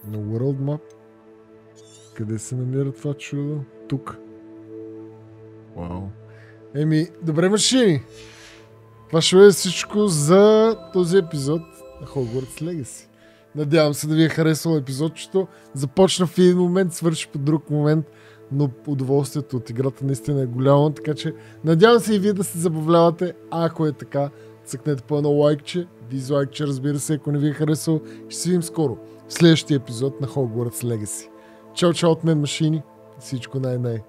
На World Map. Къде се намира това чудо? Тук. Вау. Еми, добре, машини. Това ще бъде всичко за този епизод на Hogwarts Legacy. Надявам се да ви е харесало епизодчето. Започна в един момент, свърши по друг момент, но удоволствието от играта наистина е голямо, така че надявам се и вие да се забавлявате. Ако е така, цъкнете по едно лайкче, дизлайкче, разбира се, ако не ви е харесало. Ще се видим скоро в следващия епизод на Hogwarts Legacy. Чао от мен, машини. Всичко най-най.